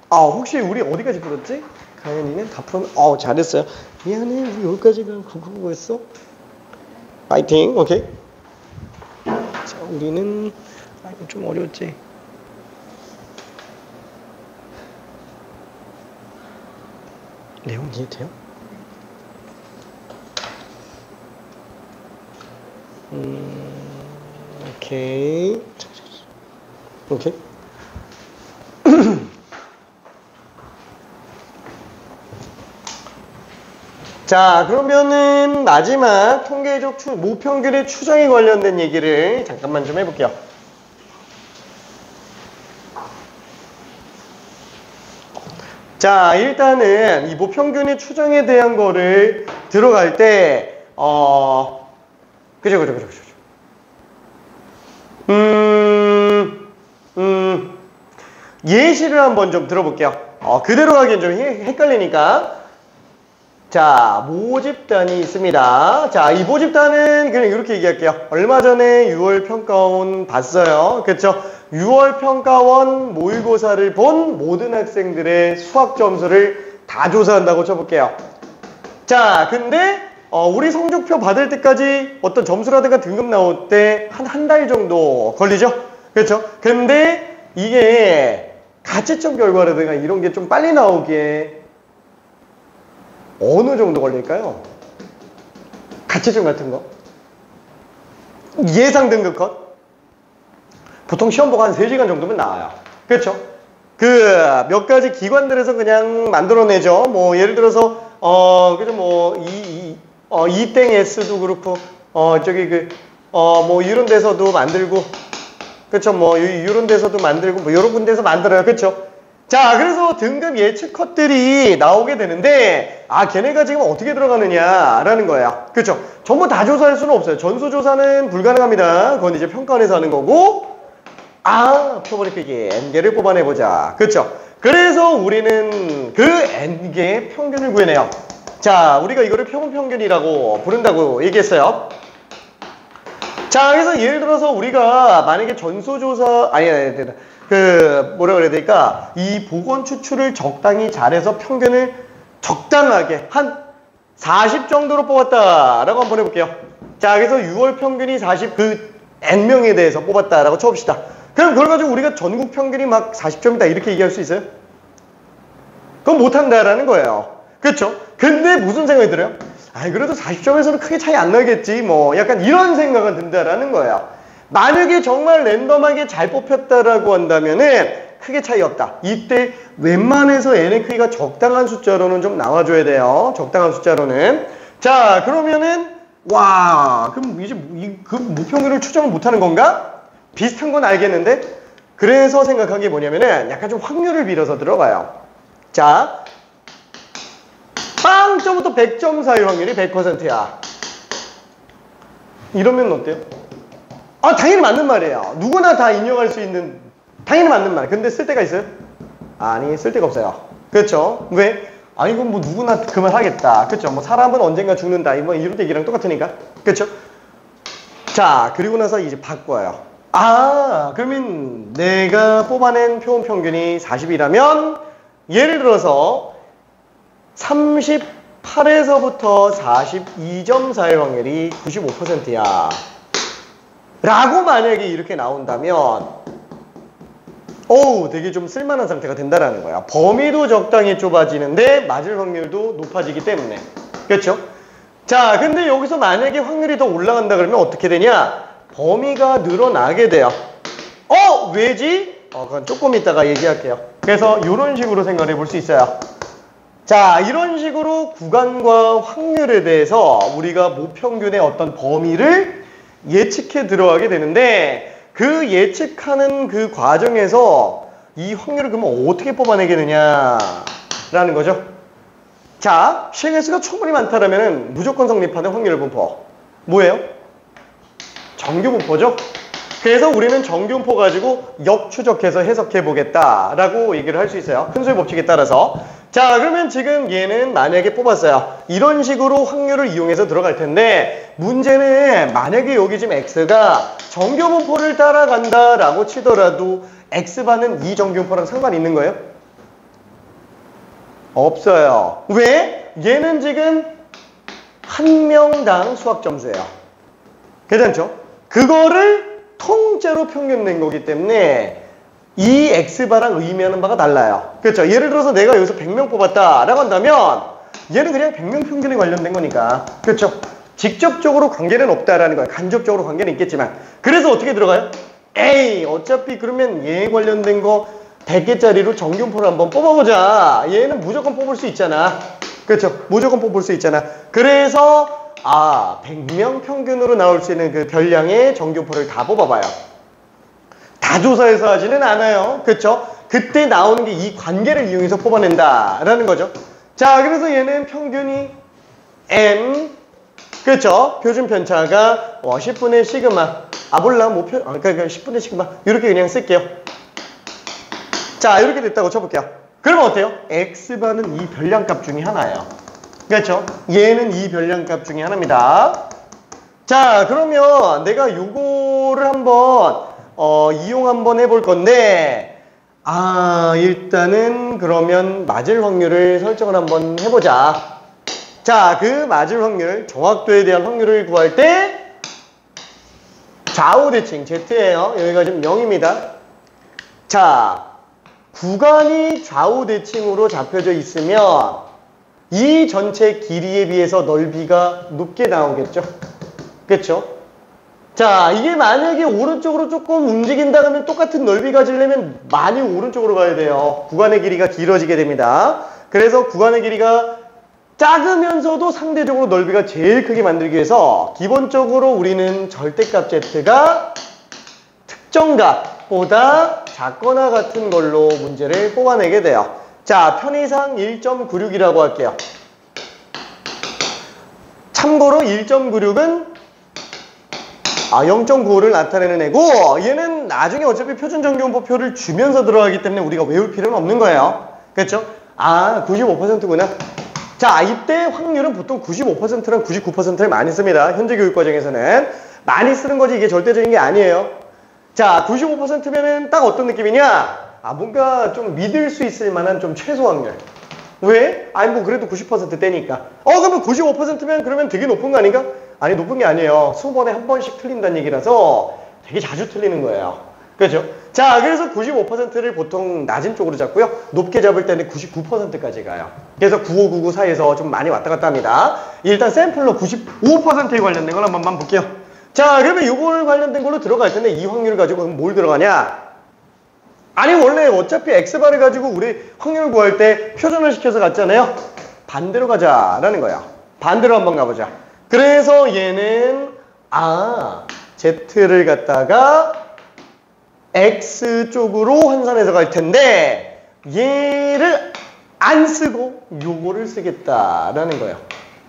혹시 우리 어디까지 풀었지? 가연이는 다 풀었네. 잘했어요. 미안해, 우리 여기까지가 그거였어. 파이팅. 오케이. 자, 우리는 이거 좀 어려웠지. 내용 이해돼요? 오케이. 오케이. 자, 그러면은 마지막 통계적 모평균의 추정에 관련된 얘기를 잠깐만 좀 해볼게요. 자, 일단은 이 모평균의 추정에 대한 거를 들어갈 때 그죠. 예시를 한번 좀 들어볼게요. 그대로 하기엔 좀 헷갈리니까. 자, 모집단이 있습니다. 자, 이 모집단은 그냥 이렇게 얘기할게요. 얼마 전에 6월 평가원 봤어요. 그렇죠? 6월 평가원 모의고사를 본 모든 학생들의 수학 점수를 다 조사한다고 쳐볼게요. 자, 근데 우리 성적표 받을 때까지 어떤 점수라든가 등급 나올 때 한 달 정도 걸리죠? 그렇죠? 근데 이게 가채점 결과라든가 이런 게 좀 빨리 나오기에 어느 정도 걸릴까요? 가채점 같은 거? 예상 등급 컷? 보통 시험 보고 한 3시간 정도면 나와요. 그렇죠? 몇 가지 기관들에서 그냥 만들어내죠. 뭐 예를 들어서 그죠? 뭐 이땡 S도 그렇고 뭐 이런 데서도 만들고, 그렇죠? 뭐 이런 데서도 만들고 뭐 여러 군데서 만들어요. 그렇죠? 자, 그래서 등급 예측 컷들이 나오게 되는데 걔네가 지금 어떻게 들어가느냐라는 거예요. 그렇죠? 전부 다 조사할 수는 없어요. 전수조사는 불가능합니다. 그건 이제 평가원에서 하는 거고, 표본의 크기 N개를 뽑아내보자. 그렇죠? 그래서 우리는 그 N개의 평균을 구해내요. 자, 우리가 이거를 평균이라고 부른다고 얘기했어요. 자, 그래서 예를 들어서 우리가 만약에 전수조사, 뭐라 그래야 될까? 이 보건 추출을 적당히 잘해서 평균을 적당하게 한 40 정도로 뽑았다라고 한번 해볼게요. 자, 그래서 6월 평균이 40, N명에 대해서 뽑았다라고 쳐봅시다. 그럼 그걸 가지고 우리가 전국 평균이 막 40점이다 이렇게 얘기할 수 있어요? 그건 못한다라는 거예요. 그렇죠? 근데 무슨 생각이 들어요? 그래도 40점에서는 크게 차이 안 나겠지 뭐 약간 이런 생각은 든다라는 거예요. 만약에 정말 랜덤하게 잘 뽑혔다라고 한다면은 크게 차이 없다. 이때 웬만해서 NAK가 적당한 숫자로는 좀 나와줘야 돼요. 적당한 숫자로는. 자, 그러면은 와, 그럼 이제 그 무평균을 추정을 못하는 건가? 비슷한 건 알겠는데 그래서 생각한 게 뭐냐면은 약간 좀 확률을 빌어서 들어가요. 자, 0점부터 100점 사이 확률이 100%야. 이러면 어때요? 당연히 맞는 말이에요. 누구나 다 인정할 수 있는 당연히 맞는 말. 근데 쓸 데가 있어요? 아니, 쓸 데가 없어요. 그렇죠? 왜? 이건 뭐 누구나 그 말 하겠다. 그렇죠? 뭐 사람은 언젠가 죽는다. 뭐 이런 얘기랑 똑같으니까. 그렇죠? 자, 그리고 나서 이제 바꿔요. 그러면 내가 뽑아낸 표본 평균이 40이라면 예를 들어서 38에서부터 42점 사이 확률이 95%야. 라고 만약에 이렇게 나온다면 되게 좀 쓸만한 상태가 된다라는 거야. 범위도 적당히 좁아지는데 맞을 확률도 높아지기 때문에. 그렇죠? 자, 근데 여기서 만약에 확률이 더 올라간다 그러면 어떻게 되냐? 범위가 늘어나게 돼요. 왜지? 그건 조금 이따가 얘기할게요. 그래서 이런 식으로 생각해 볼 수 있어요. 자, 이런 식으로 구간과 확률에 대해서 우리가 모평균의 어떤 범위를 예측해 들어가게 되는데 그 예측하는 그 과정에서 이 확률을 그러면 어떻게 뽑아내겠느냐라는 거죠. 자, 시행횟수가 충분히 많다라면 무조건 성립하는 확률 분포. 뭐예요? 정규 분포죠. 그래서 우리는 정규 분포 가지고 역추적해서 해석해 보겠다라고 얘기를 할 수 있어요. 큰소리 법칙에 따라서. 자, 그러면 지금 얘는 만약에 뽑았어요. 이런 식으로 확률을 이용해서 들어갈 텐데 문제는 만약에 여기 지금 X가 정규 분포를 따라간다라고 치더라도 X반은 이 정규 분포랑 상관이 있는 거예요? 없어요. 왜? 얘는 지금 한 명당 수학 점수예요. 괜찮죠? 그거를 통째로 평균 낸 거기 때문에 이 X바랑 의미하는 바가 달라요. 그렇죠? 예를 들어서 내가 여기서 100명 뽑았다라고 한다면 얘는 그냥 100명 평균에 관련된 거니까. 그렇죠? 직접적으로 관계는 없다라는 거예요. 간접적으로 관계는 있겠지만. 그래서 어떻게 들어가요? 어차피 그러면 얘 관련된 거 100개짜리로 정규분포를 한번 뽑아보자. 얘는 무조건 뽑을 수 있잖아. 그렇죠? 무조건 뽑을 수 있잖아. 그래서 100명 평균으로 나올 수 있는 그 별량의 정규분포를 다 뽑아봐요. 다 조사해서 하지는 않아요. 그렇죠? 그때 나오는 게 이 관계를 이용해서 뽑아낸다라는 거죠. 자, 그래서 얘는 평균이 M, 그렇죠? 표준 편차가 10분의 시그마. 그러니까 10분의 시그마. 이렇게 그냥 쓸게요. 자, 이렇게 됐다고 쳐볼게요. 그러면 어때요? X반은 이 별량값 중에 하나예요. 그렇죠? 얘는 이 별량값 중에 하나입니다. 자, 그러면 내가 요거를 한번 이용 한번 해볼 건데 일단은 그러면 맞을 확률을 설정을 한번 해보자. 자, 그 맞을 확률, 정확도에 대한 확률을 구할 때 좌우 대칭 Z예요. 여기가 지금 0입니다. 자, 구간이 좌우 대칭으로 잡혀져 있으면 이 전체 길이에 비해서 넓이가 높게 나오겠죠? 그렇죠? 자, 이게 만약에 오른쪽으로 조금 움직인다 그러면 똑같은 넓이 가지려면 많이 오른쪽으로 가야 돼요. 구간의 길이가 길어지게 됩니다. 그래서 구간의 길이가 작으면서도 상대적으로 넓이가 제일 크게 만들기 위해서 기본적으로 우리는 절대값 Z가 특정값보다 작거나 같은 걸로 문제를 뽑아내게 돼요. 자, 편의상 1.96이라고 할게요. 참고로 1.96은 0.95를 나타내는 애고 얘는 나중에 어차피 표준정규분포표를 주면서 들어가기 때문에 우리가 외울 필요는 없는 거예요. 그렇죠? 95%구나. 자, 이때 확률은 보통 95%랑 99%를 많이 씁니다. 현재 교육과정에서는. 많이 쓰는 거지 이게 절대적인 게 아니에요. 자, 95%면은 딱 어떤 느낌이냐? 아, 뭔가 좀 믿을 수 있을 만한 좀 최소 확률. 왜? 아니, 뭐 그래도 90%대니까. 그러면 95%면 그러면 되게 높은 거 아닌가? 아니, 높은 게 아니에요. 20번에 한 번씩 틀린다는 얘기라서 되게 자주 틀리는 거예요. 그렇죠? 자, 그래서 95%를 보통 낮은 쪽으로 잡고요. 높게 잡을 때는 99%까지 가요. 그래서 9599 사이에서 좀 많이 왔다 갔다 합니다. 일단 샘플로 95%에 관련된 걸 한번 볼게요. 자, 그러면 이걸 관련된 걸로 들어갈 텐데 이 확률을 가지고 그럼 뭘 들어가냐? 아니, 원래 어차피 X바를 가지고 우리 확률을 구할 때 표준화 시켜서 갔잖아요. 반대로 가자라는 거야. 반대로 한번 가보자. 그래서 얘는 Z를 갖다가 X 쪽으로 환산해서 갈 텐데 얘를 안 쓰고 요거를 쓰겠다라는 거예요.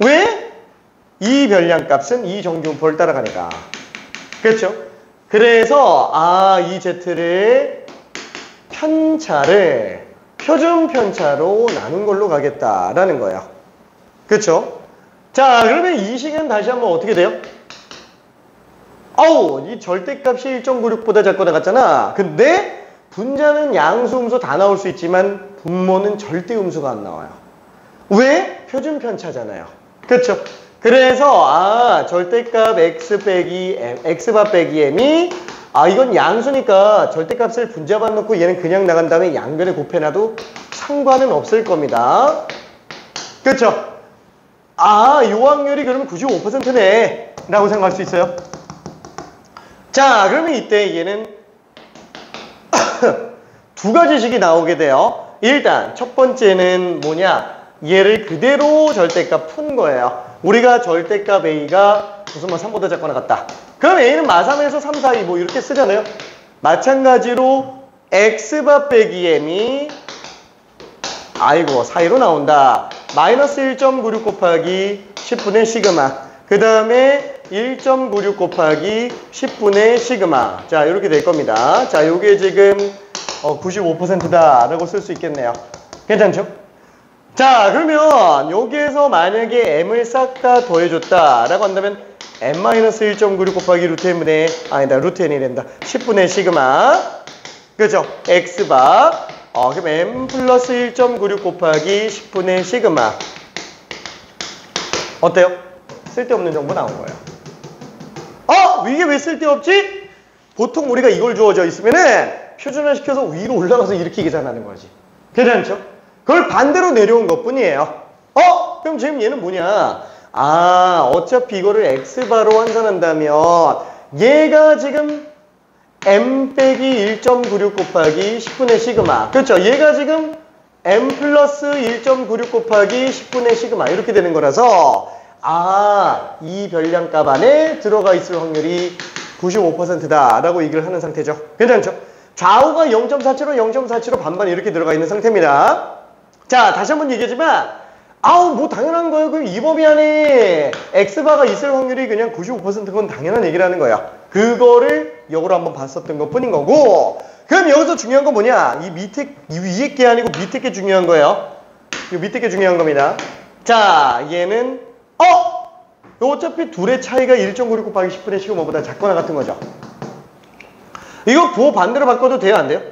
왜? 이 별량값은 이 정규분포를 따라가니까. 그렇죠? 그래서 이 Z를 편차를 표준 편차로 나눈 걸로 가겠다라는 거예요. 그렇죠? 자, 그러면 이 식은 다시 한번 어떻게 돼요? 이 절대값이 1.96보다 작고 나갔잖아. 근데 분자는 양수, 음수 다 나올 수 있지만 분모는 절대 음수가 안 나와요. 왜? 표준 편차잖아요. 그렇죠? 그래서 절대값 x 빼기 m, x바 빼기 m이 이건 양수니까 절대값을 분자만 넣고 얘는 그냥 나간 다음에 양변에 곱해놔도 상관은 없을 겁니다. 그렇죠? 요 확률이 그러면 95%네 라고 생각할 수 있어요. 자, 그러면 이때 얘는 두 가지 식이 나오게 돼요. 일단 첫 번째는 뭐냐? 얘를 그대로 절대값 푼 거예요. 우리가 절대값 A가 무슨 3보다 작거나 같다. 그럼 A는 마3에서 3, 4, 2 뭐 이렇게 쓰잖아요. 마찬가지로 X바 빼기 M이 사이로 나온다. 마이너스 1.96 곱하기 10분의 시그마. 그 다음에 1.96 곱하기 10분의 시그마. 자, 이렇게 될 겁니다. 자, 요게 지금 95%다 라고 쓸 수 있겠네요. 괜찮죠? 자, 그러면 여기에서 만약에 m을 싹 다 더해줬다 라고 한다면 m-1.96 곱하기 루트 n분의 루트 n이 된다. 10분의 시그마. 그죠? x바. 그럼 m 플러스 1.96 곱하기 10분의 시그마. 어때요? 쓸데없는 정보 나온 거예요. 이게 왜 쓸데없지? 보통 우리가 이걸 주어져 있으면은 표준화 시켜서 위로 올라가서 이렇게 계산하는 거지. 괜찮죠? 그걸 반대로 내려온 것 뿐이에요. 그럼 지금 얘는 뭐냐? 어차피 이거를 x바로 환산한다면 얘가 지금 m 빼기 1.96 곱하기 10분의 시그마. 그렇죠? 얘가 지금 m 플러스 1.96 곱하기 10분의 시그마 이렇게 되는 거라서 이 별량값 안에 들어가 있을 확률이 95%다 라고 얘기를 하는 상태죠. 괜찮죠? 좌우가 0.47로 0.47로 반반 이렇게 들어가 있는 상태입니다. 자, 다시 한번 얘기하지만 뭐 당연한 거예요. 그 이 범위 안에 x바가 있을 확률이 그냥 95%건 당연한 얘기를 하는 거야. 그거를 역으로 한번 봤었던 것 뿐인 거고. 그럼 여기서 중요한 건 뭐냐? 이 위에 게 아니고 밑에 게 중요한 거예요. 이 밑에 게 중요한 겁니다. 자, 얘는 어차피 둘의 차이가 1.96 곱하기 10분의 시그마보다 작거나 같은 거죠. 이거 부호 반대로 바꿔도 돼요? 안 돼요?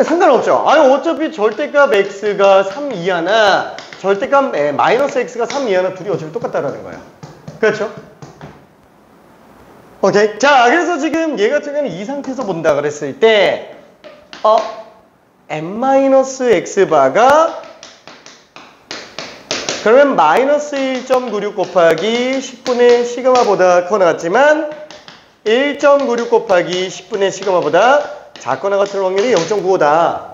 상관없죠. 어차피 절대값 x가 3 이하나 절대값 마이너스 x가 3 이하나 둘이 어차피 똑같다라는 거예요. 그렇죠? 오케이. 자, 그래서 지금 얘 같은 경우는 이 상태에서 본다 그랬을 때 m-x바가 그러면 마이너스 1.96 곱하기 10분의 시그마보다 크거나 같지만 1.96 곱하기 10분의 시그마보다 작거나 같을 확률이 0.95다.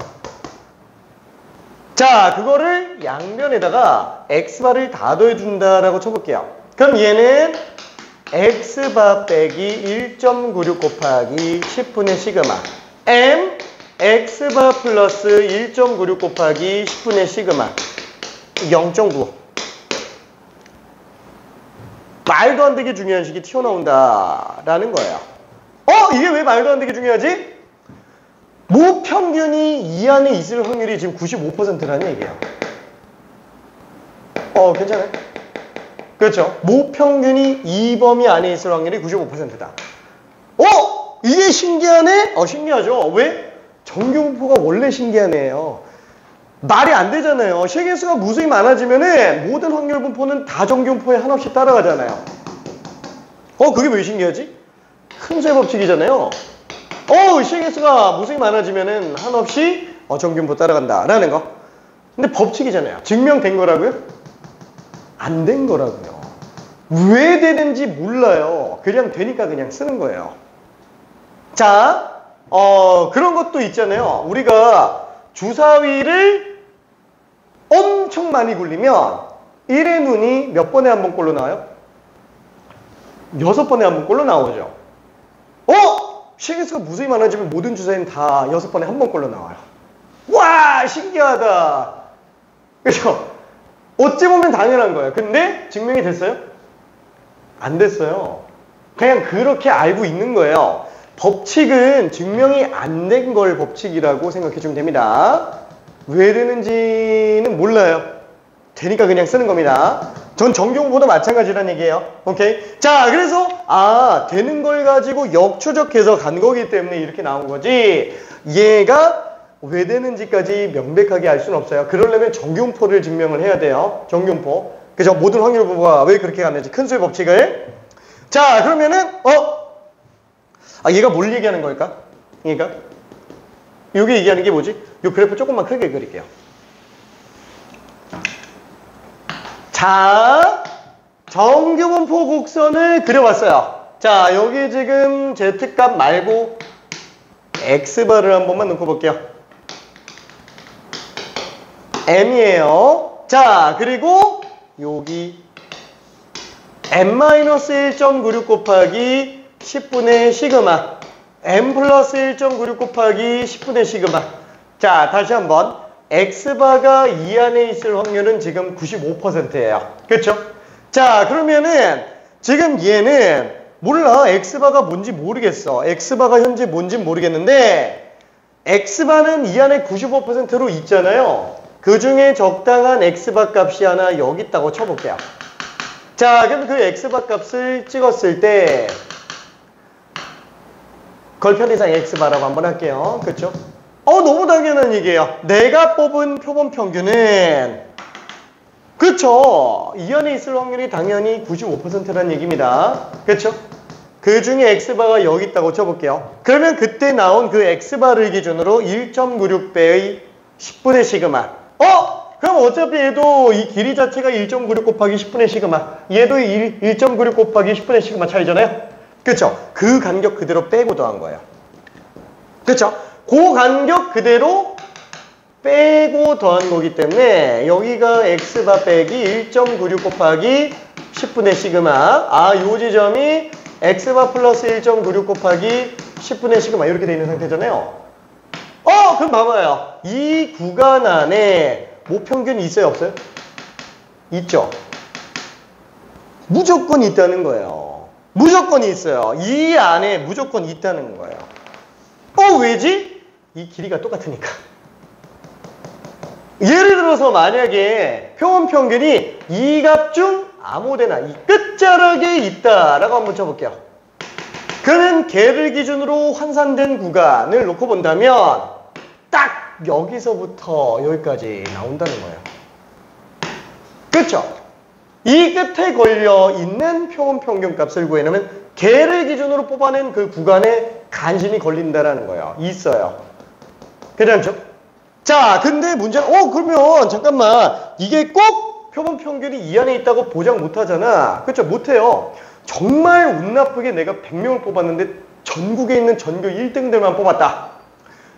자, 그거를 양변에다가 x바를 다 더해준다라고 쳐볼게요. 그럼 얘는 x바 빼기 1.96 곱하기 10분의 시그마 m x바 플러스 1.96 곱하기 10분의 시그마 0.95. 말도 안 되게 중요한 식이 튀어나온다라는 거예요. 이게 왜 말도 안 되게 중요하지? 무평균이 이 안에 있을 확률이 지금 95%라는 얘기예요. 괜찮아요. 그렇죠. 모평균이 이 범위 안에 있을 확률이 95%다. 이게 신기하네? 신기하죠. 왜? 정규분포가 원래 신기한 애예요. 말이 안 되잖아요. 세개수가 무수히 많아지면은 모든 확률 분포는 다 정규분포에 한없이 따라가잖아요. 그게 왜 신기하지? 큰수의 법칙이잖아요. 세개수가 무수히 많아지면은 한없이 정규분포 따라간다라는 거. 근데 법칙이잖아요. 증명된 거라고요? 안 된 거라고요. 왜 되는지 몰라요. 그냥 되니까 그냥 쓰는 거예요. 자, 그런 것도 있잖아요. 우리가 주사위를 엄청 많이 굴리면 1의 눈이 몇 번에 한 번꼴로 나와요? 6번에 한 번꼴로 나오죠. 세개수가 무수히 많아지면 모든 주사위는 다 6번에 한 번꼴로 나와요. 와, 신기하다. 그렇죠? 어찌 보면 당연한 거예요. 근데 증명이 됐어요? 안 됐어요. 그냥 그렇게 알고 있는 거예요. 법칙은 증명이 안 된 걸 법칙이라고 생각해 주면 됩니다. 왜 되는지는 몰라요. 되니까 그냥 쓰는 겁니다. 전 정규분포도 마찬가지라는 얘기예요. 오케이? 자, 그래서 되는 걸 가지고 역추적해서 간 거기 때문에 이렇게 나온 거지, 얘가 왜 되는지까지 명백하게 알 수는 없어요. 그러려면 정규분포를 증명을 해야 돼요. 정규분포. 그죠? 모든 확률 분포가 왜 그렇게 갔는지 큰 수의 법칙을. 자, 그러면은 얘가 뭘 얘기하는 걸까? 그러니까 여기 얘기하는 게 뭐지? 이 그래프 조금만 크게 그릴게요. 자, 정규분포 곡선을 그려봤어요. 자, 여기 지금 Z값 말고 X바를 한 번만 놓고 볼게요. M이에요. 자, 그리고 여기 M-1.96 곱하기 10분의 시그마, M 플러스 1.96 곱하기 10분의 시그마. 자, 다시 한번 X바가 이 안에 있을 확률은 지금 95%예요. 그렇죠? 자, 그러면은 지금 얘는 몰라. X바가 뭔지 모르겠어. X바가 현재 뭔지 모르겠는데 X바는 이 안에 95%로 있잖아요. 그 중에 적당한 X바 값이 하나 여기 있다고 쳐볼게요. 자, 그럼 그 X바 값을 찍었을 때 걸편이상 X바라고 한번 할게요. 그렇죠? 너무 당연한 얘기예요. 내가 뽑은 표본 평균은, 그렇죠, 이 안에 있을 확률이 당연히 95%라는 얘기입니다. 그렇죠? 그 중에 X바가 여기 있다고 쳐볼게요. 그러면 그때 나온 그 X바를 기준으로 1.96배의 10분의 시그마. 그럼 어차피 얘도 이 길이 자체가 1.96 곱하기 10분의 시그마, 얘도 1.96 곱하기 10분의 시그마 차이잖아요. 그쵸? 그 간격 그대로 빼고 더한 거예요. 그쵸? 그 간격 그대로 빼고 더한 거기 때문에 여기가 X바 빼기 1.96 곱하기 10분의 시그마, 요 지점이 X바 플러스 1.96 곱하기 10분의 시그마 이렇게 돼 있는 상태잖아요. 그럼 봐봐요. 이 구간 안에 모평균이 있어요, 없어요? 있죠? 무조건 있다는 거예요. 무조건 있어요. 이 안에 무조건 있다는 거예요. 왜지? 이 길이가 똑같으니까. 예를 들어서 만약에 표본 평균이 이 값 중 아무데나 이 끝자락에 있다라고 한번 쳐볼게요. 그러면 걔를 기준으로 환산된 구간을 놓고 본다면 딱 여기서부터 여기까지 나온다는 거예요. 그렇죠? 이 끝에 걸려 있는 표본 평균 값을 구해내면 걔를 기준으로 뽑아낸 그 구간에 간신히 걸린다라는 거예요. 있어요. 괜찮죠? 자, 근데 문제는 그러면 잠깐만, 이게 꼭 표본 평균이 이 안에 있다고 보장 못하잖아. 그렇죠? 못해요. 정말 운 나쁘게 내가 100명을 뽑았는데 전국에 있는 전교 1등들만 뽑았다.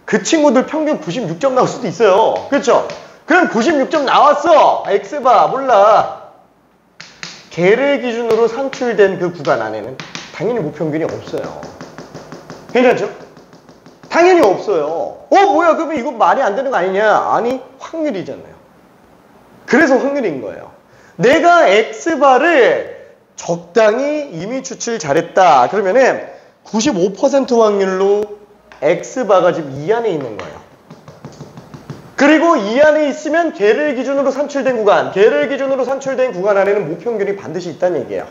그 친구들 평균 96점 나올 수도 있어요. 그렇죠? 그럼 96점 나왔어. X바 몰라. 걔를 기준으로 산출된 그 구간 안에는 당연히 무평균이 없어요. 괜찮죠? 당연히 없어요. 뭐야, 그러면 이거 말이 안 되는 거 아니냐? 아니, 확률이잖아요. 그래서 확률인 거예요. 내가 X바를 적당히 이미 추출 잘했다. 그러면은 95% 확률로 X바가 지금 이 안에 있는 거예요. 그리고 이 안에 있으면 걔를 기준으로 산출된 구간, 걔를 기준으로 산출된 구간 안에는 모평균이 반드시 있다는 얘기예요.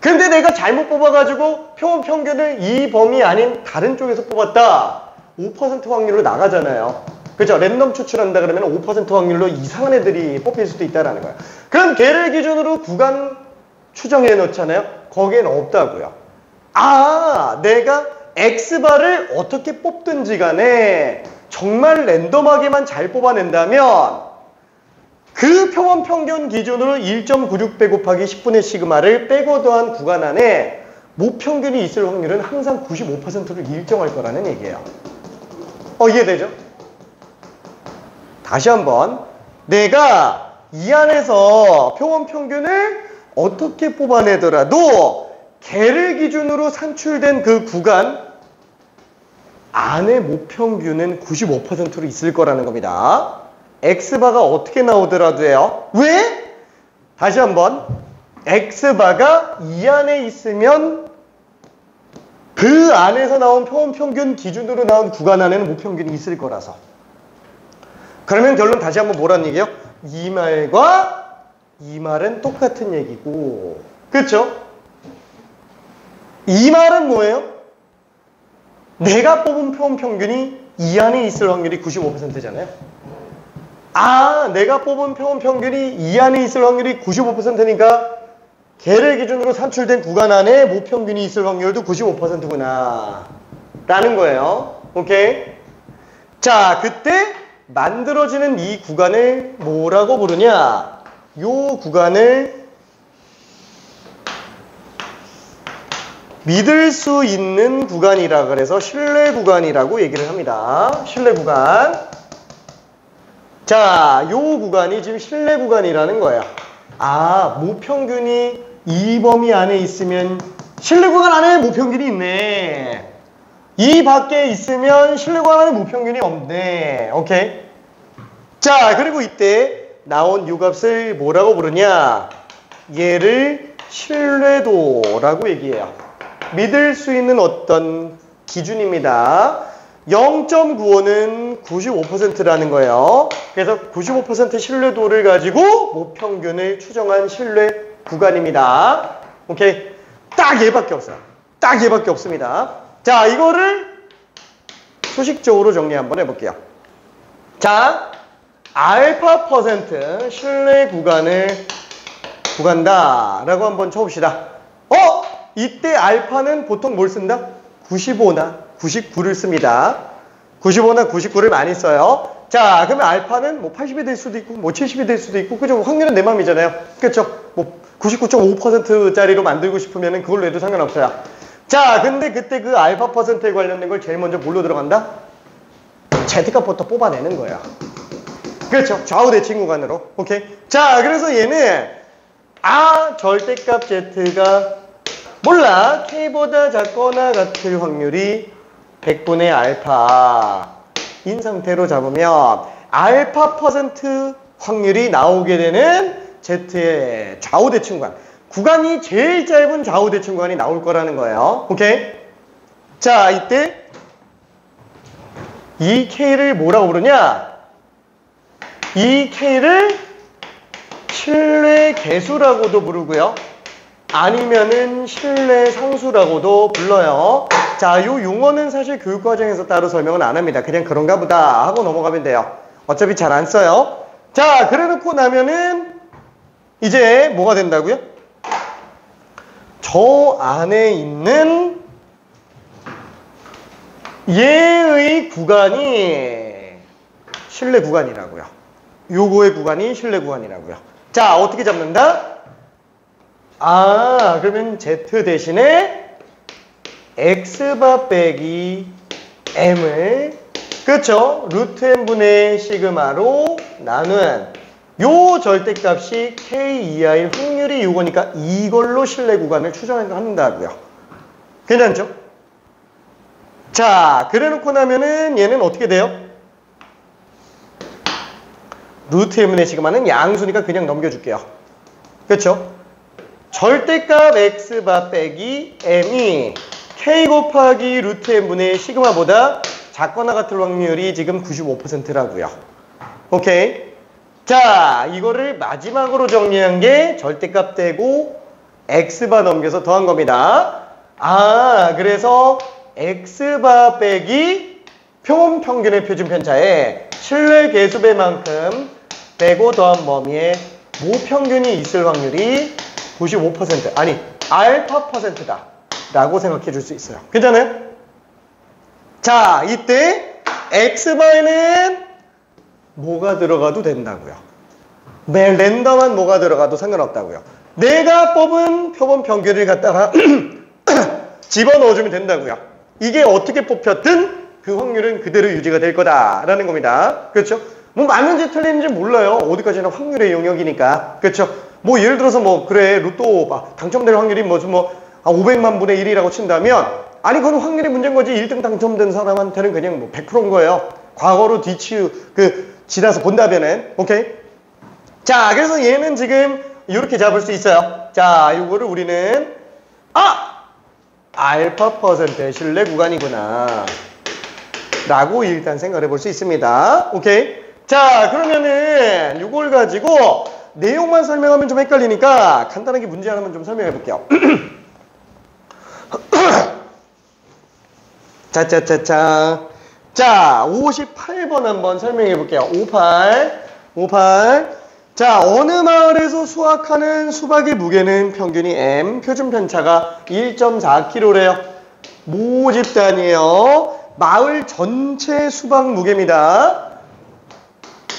근데 내가 잘못 뽑아가지고 표본 평균을 이 범위 아닌 다른 쪽에서 뽑았다. 5% 확률로 나가잖아요. 그죠? 랜덤 추출한다 그러면 5% 확률로 이상한 애들이 뽑힐 수도 있다는 거예요. 그럼 걔를 기준으로 구간 추정해 놓잖아요. 거기엔 없다고요. 아, 내가 X바를 어떻게 뽑든지 간에 정말 랜덤하게만 잘 뽑아낸다면 그 표본 평균 기준으로 1.96배 곱하기 10분의 시그마를 빼고 더한 구간 안에 모평균이 있을 확률은 항상 95%를 일정할 거라는 얘기예요. 이해되죠? 다시 한번 내가 이 안에서 표본 평균을 어떻게 뽑아내더라도 걔를 기준으로 산출된 그 구간 안에 모평균은 95%로 있을 거라는 겁니다. X바가 어떻게 나오더라도요. 왜? 다시 한번 X바가 이 안에 있으면 그 안에서 나온 표본 평균 기준으로 나온 구간 안에는 모평균이 있을 거라서. 그러면 결론 다시 한번 뭐라는 얘기예요? 이 말과 이 말은 똑같은 얘기고, 그렇죠? 이 말은 뭐예요? 내가 뽑은 표본 평균이 이 안에 있을 확률이 95%잖아요. 아, 내가 뽑은 표본 평균이 이 안에 있을 확률이 95%니까 걔를 기준으로 산출된 구간 안에 모평균이 있을 확률도 95%구나 라는 거예요. 오케이? 자, 그때 만들어지는 이 구간을 뭐라고 부르냐? 요 구간을 믿을 수 있는 구간이라 그래서 신뢰 구간이라고 얘기를 합니다. 신뢰 구간. 자, 요 구간이 지금 신뢰 구간이라는 거예요. 아, 모평균이 이 범위 안에 있으면 신뢰 구간 안에 모평균이 있네. 이 밖에 있으면 신뢰 구간 안에 모평균이 없네. 오케이? 자, 그리고 이때 나온 요 값을 뭐라고 부르냐? 얘를 신뢰도라고 얘기해요. 믿을 수 있는 어떤 기준입니다. 0.95는 95%라는 거예요. 그래서 95% 신뢰도를 가지고 모평균을 추정한 신뢰 구간입니다. 오케이? 딱 얘밖에 없어요. 딱 얘밖에 없습니다. 자, 이거를 수식적으로 정리 한번 해볼게요. 자, 알파 퍼센트 신뢰 구간을 구간다 라고 한번 쳐봅시다. 이때 알파는 보통 뭘 쓴다? 95나 99를 씁니다. 95나 99를 많이 써요. 자, 그러면 알파는 뭐 80이 될 수도 있고 뭐 70이 될 수도 있고, 그죠? 확률은 내 맘이잖아요. 그렇죠? 뭐 99.5%짜리로 만들고 싶으면 그걸로 해도 상관없어요. 자, 근데 그때 그 알파 퍼센트에 관련된 걸 제일 먼저 뭘로 들어간다? Z값부터 뽑아내는 거예요. 그렇죠? 좌우 대칭 구간으로. 오케이? 자, 그래서 얘는 절대값 Z가 몰라. K보다 작거나 같을 확률이 100분의 알파인 상태로 잡으면 알파 퍼센트 확률이 나오게 되는 Z의 좌우 대칭 구간. 구간이 제일 짧은 좌우 대칭 구간이 나올 거라는 거예요. 오케이? 자, 이때 이 K를 뭐라고 부르냐? 이 K를 신뢰 계수라고도 부르고요. 아니면은 신뢰 상수라고도 불러요. 자, 요 용어는 사실 교육과정에서 따로 설명은 안 합니다. 그냥 그런가 보다 하고 넘어가면 돼요. 어차피 잘 안 써요. 자, 그래 놓고 나면은 이제 뭐가 된다고요? 저 안에 있는 얘의 구간이 신뢰 구간이라고요. 요거의 구간이 신뢰 구간이라고요. 자, 어떻게 잡는다? 그러면 Z 대신에 X바 빼기 M을, 그렇죠? 루트 M분의 시그마로 나눈 요 절대값이 K2R의 확률이 요거니까 이걸로 신뢰 구간을 추정한다고요. 괜찮죠? 자, 그래 놓고 나면은 얘는 어떻게 돼요? 루트 M분의 시그마는 양수니까 그냥 넘겨줄게요. 그렇죠? 절대값 X바 빼기 M이 K 곱하기 루트 M분의 시그마보다 작거나 같을 확률이 지금 95%라고요. 오케이. 자, 이거를 마지막으로 정리한 게 절대값 떼고 x바 넘겨서 더한 겁니다. 아, 그래서 x바 빼기 표본 평균의 표준 편차에 실내 계수배 만큼 빼고 더한 범위에 모평균이 있을 확률이 95% 아니 알파 %다 라고 생각해 줄 수 있어요. 괜찮아요? 자, 이때 x바에는 뭐가 들어가도 된다고요. 랜덤한 뭐가 들어가도 상관없다고요. 내가 뽑은 표본 평균을 갖다가 집어넣어주면 된다고요. 이게 어떻게 뽑혔든 그 확률은 그대로 유지가 될 거다라는 겁니다. 그렇죠? 뭐 맞는지 틀리는지 몰라요. 어디까지나 확률의 영역이니까. 그렇죠? 뭐 예를 들어서 뭐 그래 로또 당첨될 확률이 뭐 500만 분의 1이라고 친다면 아니 그건 확률의 문제인 거지. 1등 당첨된 사람한테는 그냥 뭐 100%인 거예요. 과거로 지나서 본다면은. 오케이? 자, 그래서 얘는 지금 이렇게 잡을 수 있어요. 자, 이거를 우리는 알파 %의 신뢰 구간이구나 라고 일단 생각해 볼 수 있습니다. 오케이? 자, 그러면은 이걸 가지고 내용만 설명하면 좀 헷갈리니까 간단하게 문제 하나만 좀 설명해 볼게요. 자, 58번 한번 설명해 볼게요. 58. 자, 어느 마을에서 수확하는 수박의 무게는 평균이 m, 표준 편차가 1.4kg래요. 모집단이에요. 마을 전체 수박 무게입니다.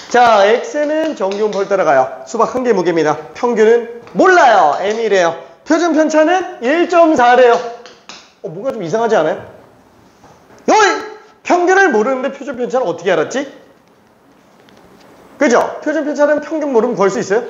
자, x는 정기온포를 따라가요. 수박 한 개 무게입니다. 평균은 몰라요. m이래요. 표준 편차는 1.4래요. 뭔가 좀 이상하지 않아요? 평균을 모르는데 표준 편차는 어떻게 알았지? 그죠? 표준 편차는 평균 모르면 구할 수 있어요?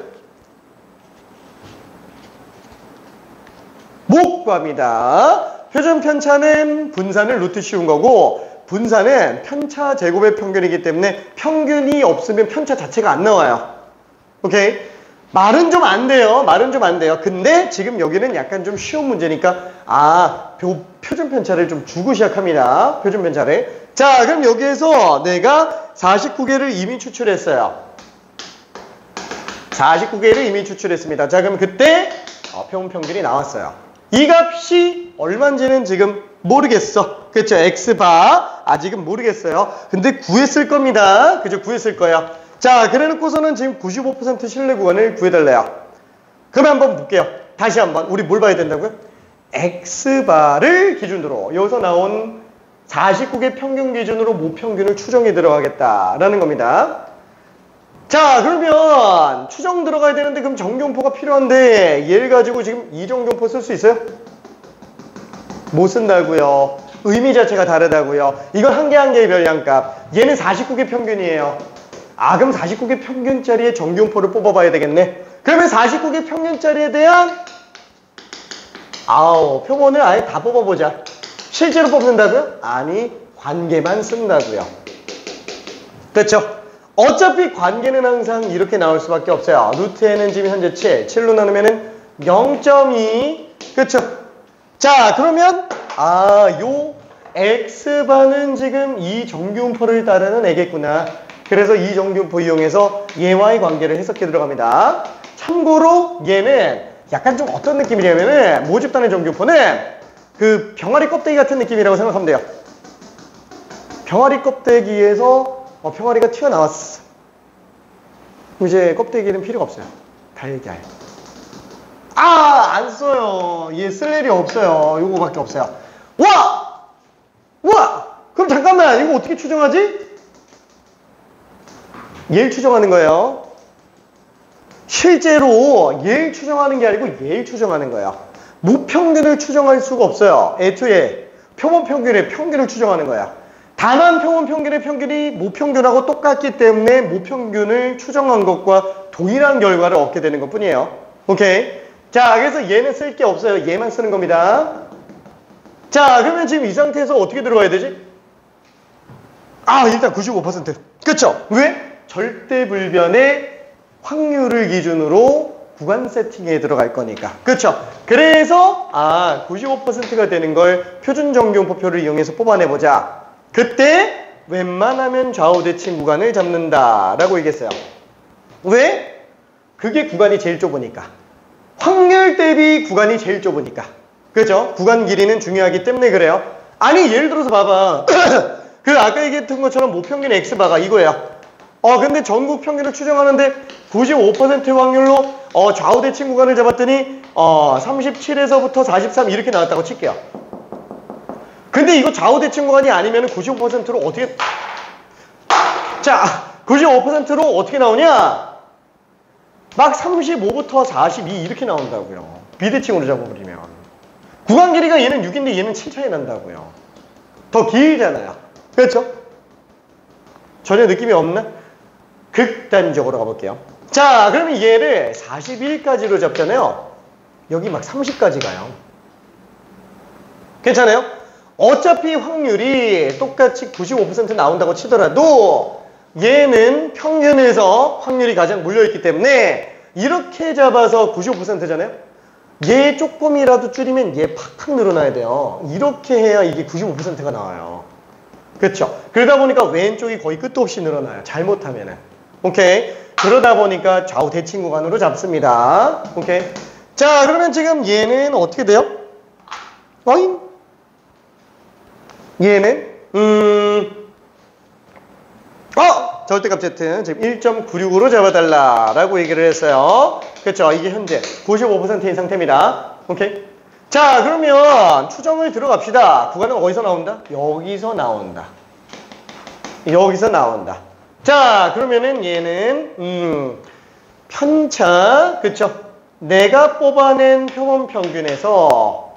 못 구합니다. 표준 편차는 분산을 루트 씌운 거고 분산은 편차 제곱의 평균이기 때문에 평균이 없으면 편차 자체가 안 나와요. 오케이? 말은 좀 안 돼요. 말은 좀 안 돼요. 근데 지금 여기는 약간 좀 쉬운 문제니까 표준 편차를 좀 주고 시작합니다. 표준 편차를. 자, 그럼 여기에서 내가 49개를 이미 추출했어요. 49개를 이미 추출했습니다. 자, 그럼 그때 표본 평균이 나왔어요. 이 값이 얼마인지는 지금 모르겠어. 그렇죠? x바 아직은 모르겠어요. 근데 구했을 겁니다. 그죠? 구했을 거예요. 자, 그래놓고서는 지금 95% 신뢰 구간을 구해달래요. 그럼 한번 볼게요. 다시 한번 우리 뭘 봐야 된다고요? x바를 기준으로 여기서 나온 49개 평균 기준으로 모평균을 추정해 들어가겠다라는 겁니다. 자, 그러면 추정 들어가야 되는데 그럼 정교원포가 필요한데 얘를 가지고 지금 이정교원포 쓸 수 있어요? 못 쓴다고요. 의미 자체가 다르다고요. 이건 한 개 한 개의 별량값. 얘는 49개 평균이에요. 그럼 49개 평균짜리의 정교원포를 뽑아봐야 되겠네. 그러면 49개 평균짜리에 대한 표본을 아예 다 뽑아보자. 실제로 뽑는다고요? 아니, 관계만 쓴다고요. 됐죠? 어차피 관계는 항상 이렇게 나올 수밖에 없어요. 루트에는 지금 현재 7로 나누면은 0.2. 그쵸? 자, 그러면 요 x바는 지금 이 정규분포를 따르는 애겠구나. 그래서 이 정규분포 이용해서 얘와의 관계를 해석해 들어갑니다. 참고로 얘는 약간 좀 어떤 느낌이냐면은 모집단의 정규분포는 그 병아리 껍데기 같은 느낌이라고 생각하면 돼요. 병아리 껍데기에서 병아리가 튀어나왔어. 이제 껍데기는 필요가 없어요. 달걀. 안 써요. 얘 쓸 일이 없어요. 요거밖에 없어요. 그럼 잠깐만, 이거 어떻게 추정하지? 얘를 추정하는 거예요. 실제로 얘를 추정하는 게 아니고 얘를 추정하는 거예요. 무평균을 추정할 수가 없어요. 애초에 표본 평균의 평균을 추정하는 거야. 다만 표본 평균의 평균이 모평균하고 똑같기 때문에 모평균을 추정한 것과 동일한 결과를 얻게 되는 것 뿐이에요. 오케이? 자, 그래서 얘는 쓸 게 없어요. 얘만 쓰는 겁니다. 자, 그러면 지금 이 상태에서 어떻게 들어가야 되지? 일단 95%. 그쵸? 왜? 절대불변의 확률을 기준으로 구간 세팅에 들어갈 거니까. 그쵸? 그래서 95%가 되는 걸 표준 정규분포표를 이용해서 뽑아내보자. 그때 웬만하면 좌우 대칭 구간을 잡는다라고 얘기했어요. 왜? 그게 구간이 제일 좁으니까. 확률 대비 구간이 제일 좁으니까. 그렇죠? 구간 길이는 중요하기 때문에 그래요. 아니 예를 들어서 봐봐. 그 아까 얘기했던 것처럼 모평균 X바가 이거예요. 근데 전국 평균을 추정하는데 95% 확률로 좌우 대칭 구간을 잡았더니 37에서부터 43 이렇게 나왔다고 칠게요. 근데 이거 좌우 대칭 구간이 아니면 95%로 어떻게 자 95%로 어떻게 나오냐? 막 35부터 42 이렇게 나온다고요. 비대칭으로 잡아버리면 구간 길이가 얘는 6인데 얘는 7 차이 난다고요. 더 길잖아요. 그렇죠? 전혀 느낌이 없나? 극단적으로 가볼게요. 자, 그러면 얘를 41까지로 잡잖아요. 여기 막 30까지 가요. 괜찮아요? 어차피 확률이 똑같이 95% 나온다고 치더라도 얘는 평균에서 확률이 가장 몰려있기 때문에 이렇게 잡아서 95%잖아요. 얘 조금이라도 줄이면 얘 팍팍 늘어나야 돼요. 이렇게 해야 이게 95%가 나와요. 그렇죠? 그러다 보니까 왼쪽이 거의 끝도 없이 늘어나요. 잘못하면은. 오케이? 그러다 보니까 좌우 대칭 구간으로 잡습니다. 오케이? 자, 그러면 지금 얘는 어떻게 돼요? 어잉? 얘는 절대값 Z 지금 1.96으로 잡아달라라고 얘기를 했어요. 그렇죠? 이게 현재 95%인 상태입니다. 오케이? 자, 그러면 추정을 들어갑시다. 구간은 어디서 나온다? 여기서 나온다. 여기서 나온다. 자, 그러면은 얘는 편차, 그쵸? 내가 뽑아낸 표본 평균에서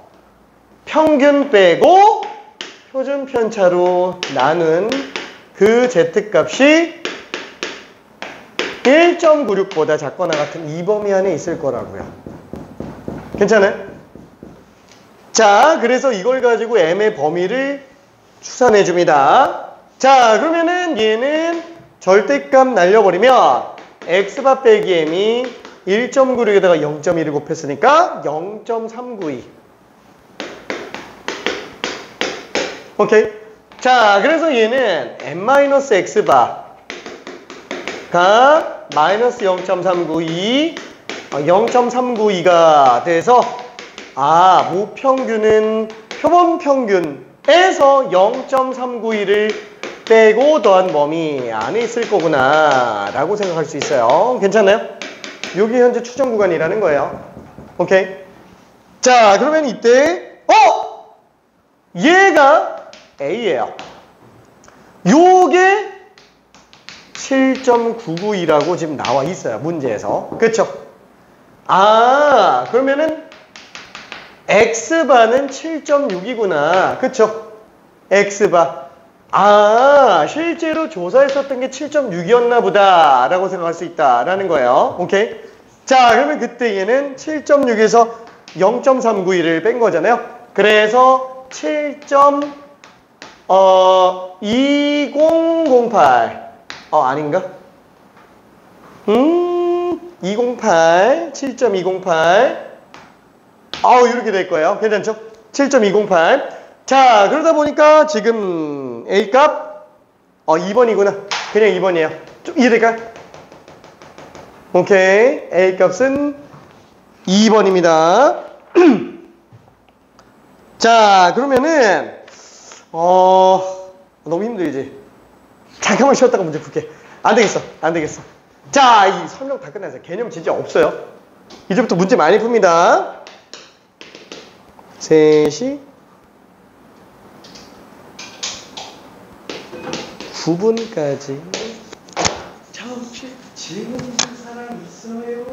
평균 빼고 표준 편차로 나눈 그 Z값이 1.96보다 작거나 같은 이 범위 안에 있을 거라고요. 괜찮아요? 자, 그래서 이걸 가지고 M의 범위를 추산해 줍니다. 자, 그러면은 얘는 절대값 날려버리면 X바 빼기 M이 1.96에다가 0.1을 곱했으니까 0.392. 오케이? 자, 그래서 얘는 M-X바가 마이너스 0.392, 0.392가 돼서 모평균은 표본 평균에서 0.392를 빼고 더한 범위 안에 있을 거구나 라고 생각할 수 있어요. 괜찮나요? 여기 현재 추정 구간이라는 거예요. 오케이? 자, 그러면 이때 얘가 A예요. 요게 7.992라고 지금 나와 있어요. 문제에서. 그쵸? 그러면은 X바는 7.6이구나. 그쵸? X바. 실제로 조사했었던 게 7.6이었나 보다 라고 생각할 수 있다라는 거예요. 오케이? 자, 그러면 그때 얘는 7.6에서 0.392를 뺀 거잖아요. 그래서 2008 아닌가? 208 7.208 이렇게 될 거예요. 괜찮죠? 7.208 자, 그러다 보니까 지금 A값 2번이구나. 그냥 2번이에요. 좀 이해될까요? 오케이. A값은 2번입니다. 자, 그러면은 너무 힘들지? 잠깐만 쉬었다가 문제 풀게. 안 되겠어. 자, 이 설명 다 끝났어요. 개념 진짜 없어요. 이제부터 문제 많이 풉니다. 3시 9분까지. 자, 혹시 질문 있는 사람 있어요?